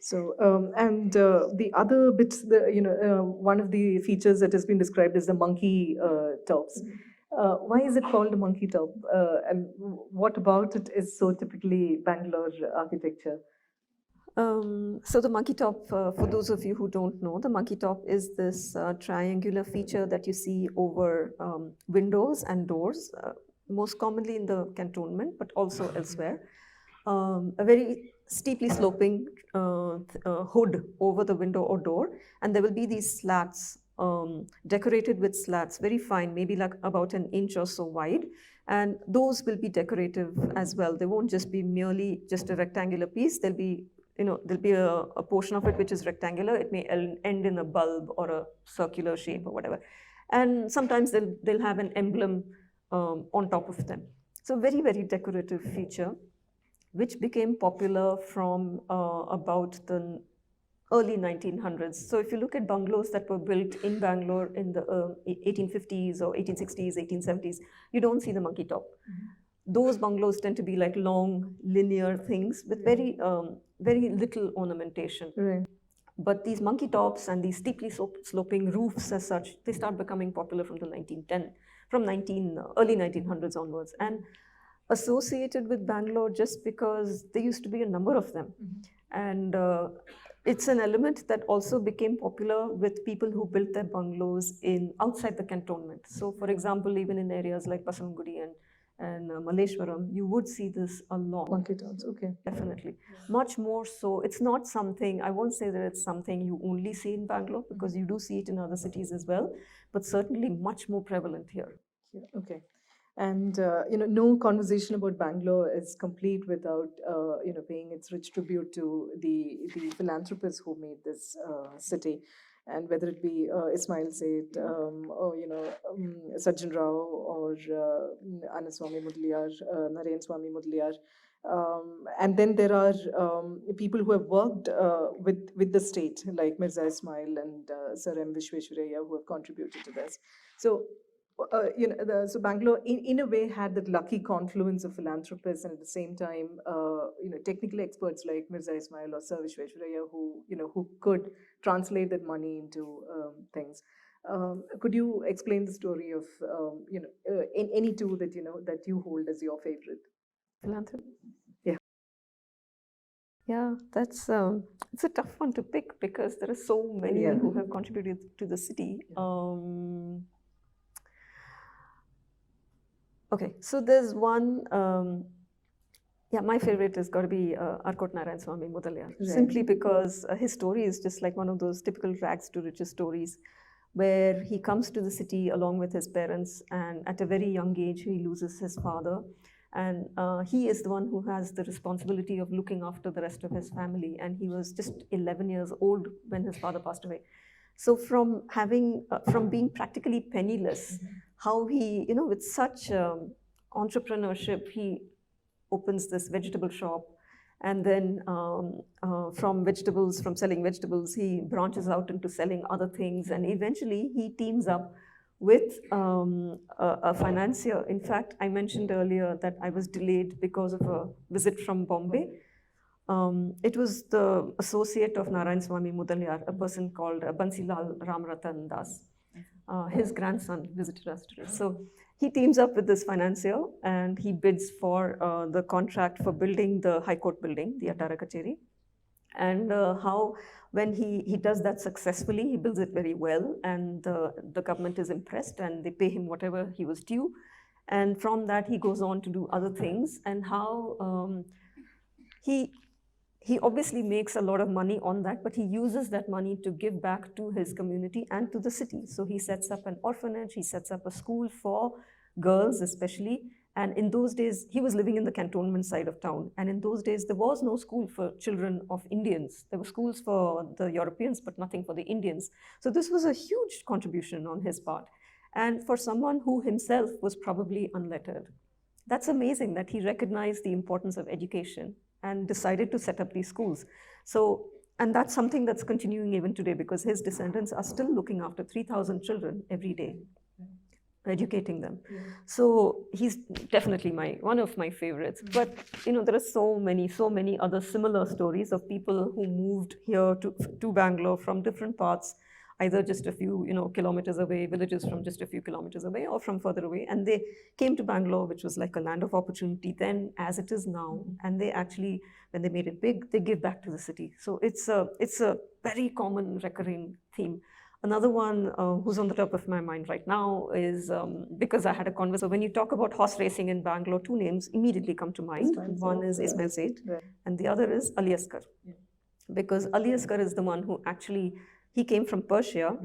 So, and the other bits, one of the features that has been described is the monkey tops. Why is it called a monkey top? And what about it is so typically Bangalore architecture? So the monkey top, for those of you who don't know, the monkey top is this triangular feature that you see over windows and doors, most commonly in the cantonment, but also elsewhere. A very steeply sloping hood over the window or door, and there will be these slats decorated with slats, very fine, maybe like about an inch or so wide, and those will be decorative as well. They won't just be merely just a rectangular piece. There'll be a portion of it which is rectangular. It may end in a bulb or a circular shape or whatever, and sometimes they'll have an emblem on top of them. So very, very decorative feature, which became popular from about the early 1900s. So if you look at bungalows that were built in Bangalore in the 1850s or 1860s, 1870s, you don't see the monkey top. Mm-hmm. Those bungalows tend to be like long, linear things with very, very little ornamentation. Right. But these monkey tops and these steeply sloping roofs as such, they start becoming popular from the early 1900s onwards. And associated with Bangalore just because there used to be a number of them. Mm-hmm. And it's an element that also became popular with people who built their bungalows outside the cantonment. So for example, even in areas like Passamangudi and Malleshwaram, you would see this a lot. Monkey tops, okay. Definitely. Yeah. Much more so. It's not something, I won't say that it's something you only see in Bangalore, because you do see it in other cities as well, but certainly much more prevalent here. Yeah, okay. And no conversation about Bangalore is complete without paying its rich tribute to the philanthropists who made this city, and whether it be Ismail Seth or Sajjan Rao or Annaswamy Mudaliar, Narayan Swamy Mudaliar. And then there are people who have worked with the state, like Mirza Ismail and Sir M. Vishweshwaraya, who have contributed to this. So. So Bangalore, in a way, had that lucky confluence of philanthropists, and at the same time, technical experts like Mirza Ismail or Sir Vishweshwaraya, who could translate that money into things. Could you explain the story of any two that that you hold as your favorite? Philanthropy. Yeah. Yeah, it's a tough one to pick because there are so many who have contributed to the city. Yeah. Okay, so there's one, my favorite has got to be Arcot Narayan Swamy Mudaliar, right. Simply because his story is just like one of those typical rags to riches stories, where he comes to the city along with his parents, and at a very young age, he loses his father. And he is the one who has the responsibility of looking after the rest of his family. And he was just 11 years old when his father passed away. So from being practically penniless, mm-hmm. how he, with such entrepreneurship, he opens this vegetable shop, and then from selling vegetables, he branches out into selling other things, and eventually he teams up with a financier. In fact, I mentioned earlier that I was delayed because of a visit from Bombay. It was the associate of Narayan Swamy Mudaliar, a person called Bansilal Ramratan Das. His grandson visited us today. So he teams up with this financier, and he bids for the contract for building the High Court building, the Atara Kacheri. And when he does that successfully, he builds it very well, and the government is impressed, and they pay him whatever he was due. And from that, he goes on to do other things, and how he obviously makes a lot of money on that, but he uses that money to give back to his community and to the city. So he sets up an orphanage, he sets up a school for girls especially. And in those days, he was living in the cantonment side of town. And in those days, there was no school for children of Indians. There were schools for the Europeans, but nothing for the Indians. So this was a huge contribution on his part. And for someone who himself was probably unlettered, that's amazing that he recognized the importance of education and decided to set up these schools. So, and that's something that's continuing even today, because his descendants are still looking after 3,000 children every day, educating them. Yeah. So he's definitely one of my favorites. Mm-hmm. But there are so many other similar stories of people who moved here to Bangalore from different parts either just a few, kilometers away, villages from just a few kilometers away, or from further away. And they came to Bangalore, which was like a land of opportunity then, as it is now. And they actually, when they made it big, they give back to the city. So it's a very common recurring theme. Another one who's on the top of my mind right now is, because I had a conversation. So when you talk about horse racing in Bangalore, two names immediately come to mind. One is Ismail Zaid, and the other is Ali Asgar. Because Ali Asgar is the one who actually, he came from Persia.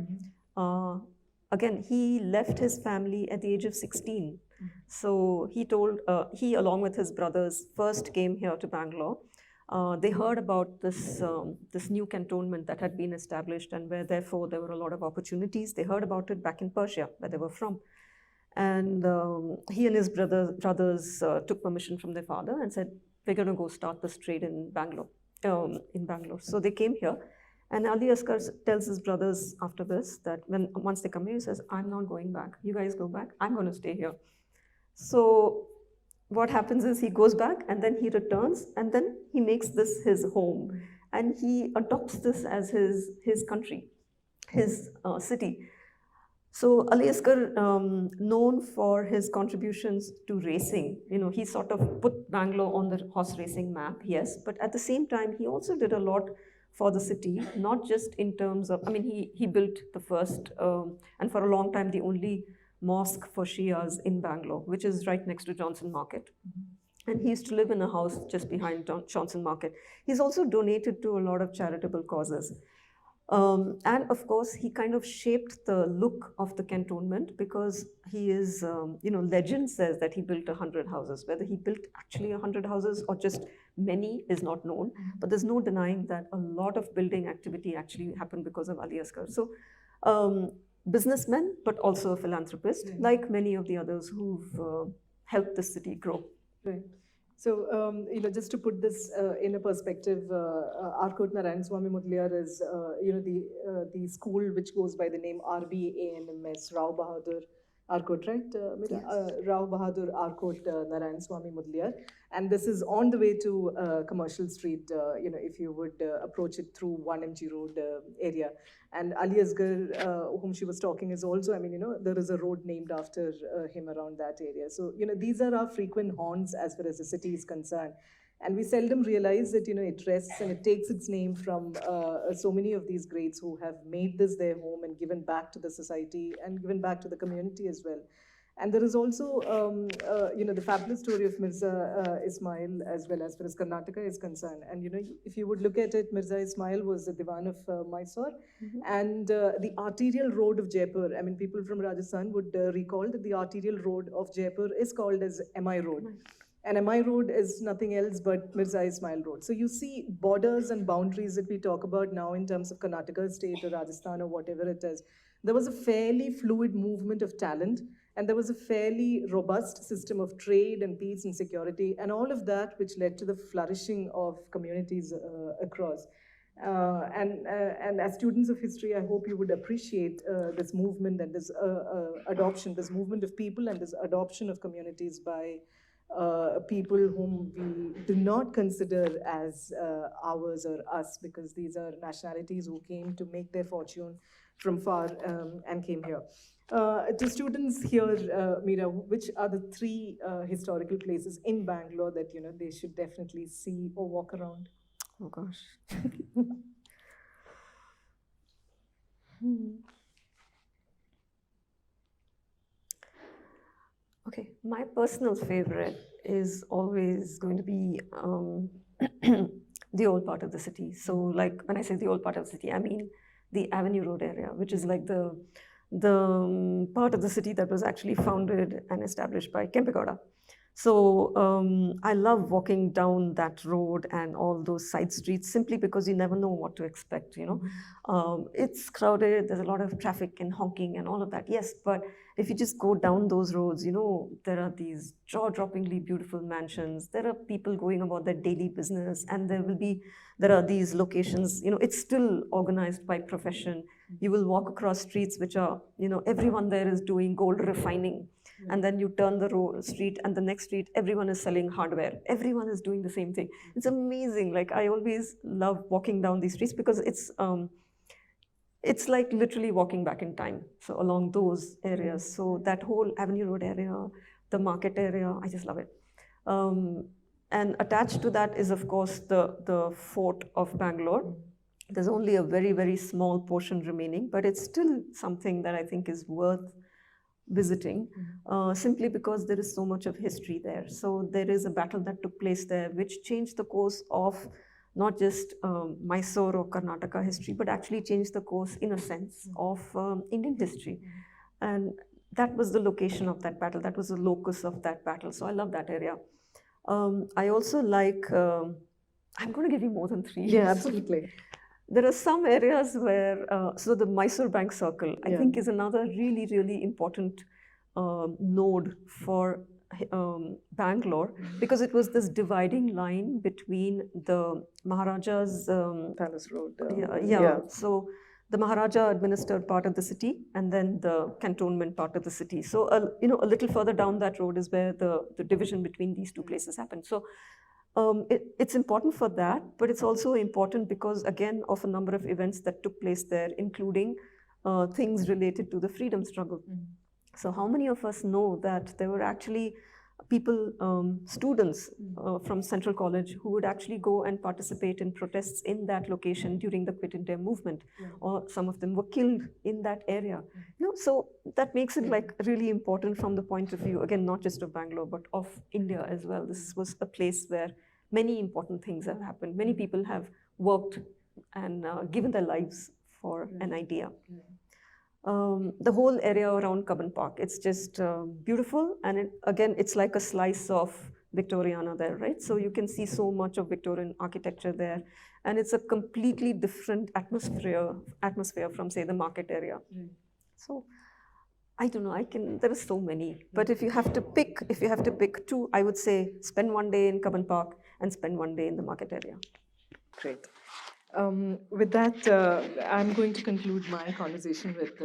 Again, he left his family at the age of 16. So he told, he along with his brothers first came here to Bangalore. They heard about this, this new cantonment that had been established, and where therefore there were a lot of opportunities. They heard about it back in Persia, where they were from. And he and his brothers took permission from their father and said, we're going to go start this trade in Bangalore. So they came here, and Ali Asgar tells his brothers after this that once they come here, he says, I'm not going back. You guys go back. I'm going to stay here. So what happens is he goes back, and then he returns, and then he makes this his home, and he adopts this as his country, his city. So Ali Asgar, known for his contributions to racing, he sort of put Bangalore on the horse racing map, yes, but at the same time, he also did a lot for the city, not just in terms of, he built the first, and for a long time, the only mosque for Shias in Bangalore, which is right next to Johnson Market. And he used to live in a house just behind Johnson Market. He's also donated to a lot of charitable causes. And of course, he kind of shaped the look of the cantonment, because he is, legend says that he built 100 houses. Whether he built actually 100 houses or just many is not known, but there's no denying that a lot of building activity actually happened because of Ali Asgar. So, businessman, but also a philanthropist, like many of the others who've helped the city grow. Right. So, just to put this in a perspective, Arcot Narayan Swami Mudliar is, the school which goes by the name RBANMS, Rao Bahadur Arcot, right? Yes. Rao Bahadur Arcot Narayan Swami Mudliar. And this is on the way to Commercial Street, if you would approach it through 1MG Road area. And Ali Asgar, whom she was talking, is also, there is a road named after him around that area. So, these are our frequent haunts as far as the city is concerned. And we seldom realize that, it rests and it takes its name from so many of these greats who have made this their home and given back to the society and given back to the community as well. And there is also, the fabulous story of Mirza Ismail as well, as far as Karnataka is concerned. And, if you would look at it, Mirza Ismail was the Diwan of Mysore. And the arterial road of Jaipur, people from Rajasthan would recall that the arterial road of Jaipur is called as MI Road. And MI Road is nothing else but Mirza Ismail Road. So you see borders and boundaries that we talk about now in terms of Karnataka state or Rajasthan or whatever it is. There was a fairly fluid movement of talent, and there was a fairly robust system of trade and peace and security, and all of that which led to the flourishing of communities across. And as students of history, I hope you would appreciate this movement and this adoption, this movement of people and this adoption of communities by people whom we do not consider as ours or us, because these are nationalities who came to make their fortune from far and came here. To students here, Meera, which are the three historical places in Bangalore that they should definitely see or walk around? Oh gosh. Okay, my personal favorite is always going to be the old part of the city. So, like when I say the old part of the city, I mean the Avenue Road area, which is like the part of the city that was actually founded and established by Kempegowda. So I love walking down that road and all those side streets, simply because you never know what to expect, It's crowded, there's a lot of traffic and honking and all of that, yes, but if you just go down those roads, there are these jaw-droppingly beautiful mansions, there are people going about their daily business, and there are these locations, it's still organized by profession. You will walk across streets which are, everyone there is doing gold refining. And then you turn the street, and the next street, everyone is selling hardware. Everyone is doing the same thing. It's amazing. Like, I always love walking down these streets because it's like literally walking back in time. So along those areas, so that whole Avenue Road area, the market area, I just love it. And attached to that is, of course, the fort of Bangalore. There's only a very, very small portion remaining, but it's still something that I think is worth visiting, simply because there is so much of history there. So there is a battle that took place there, which changed the course of not just Mysore or Karnataka history, but actually changed the course, in a sense, of Indian history. And that was the location of that battle. That was the locus of that battle. So I love that area. I also like, I'm going to give you more than 3. Yeah, absolutely. There are some areas where, so the Mysore Bank Circle, I think, is another really, really important node for Bangalore, because it was this dividing line between the Maharaja's Palace Road. So the Maharaja administered part of the city, and then the cantonment part of the city. So a little further down that road is where the division between these two places happened. So it's important for that, but it's also important because, again, of a number of events that took place there, including things related to the freedom struggle. So how many of us know that there were actually people, students from Central College, who would actually go and participate in protests in that location during the Quit India movement, or some of them were killed in that area. So that makes it like really important from the point of view, again, not just of Bangalore, but of India as well. This was a place where many important things have happened. Many people have worked and given their lives for an idea. The whole area around Cubbon Park, it's just beautiful. And again, it's like a slice of Victoriana there, right? So you can see so much of Victorian architecture there. And it's a completely different atmosphere from, say, the market area. So I don't know, there are so many. But if you have to pick 2, I would say spend one day in Cubbon Park and spend one day in the market area. Great. With that, I'm going to conclude my conversation with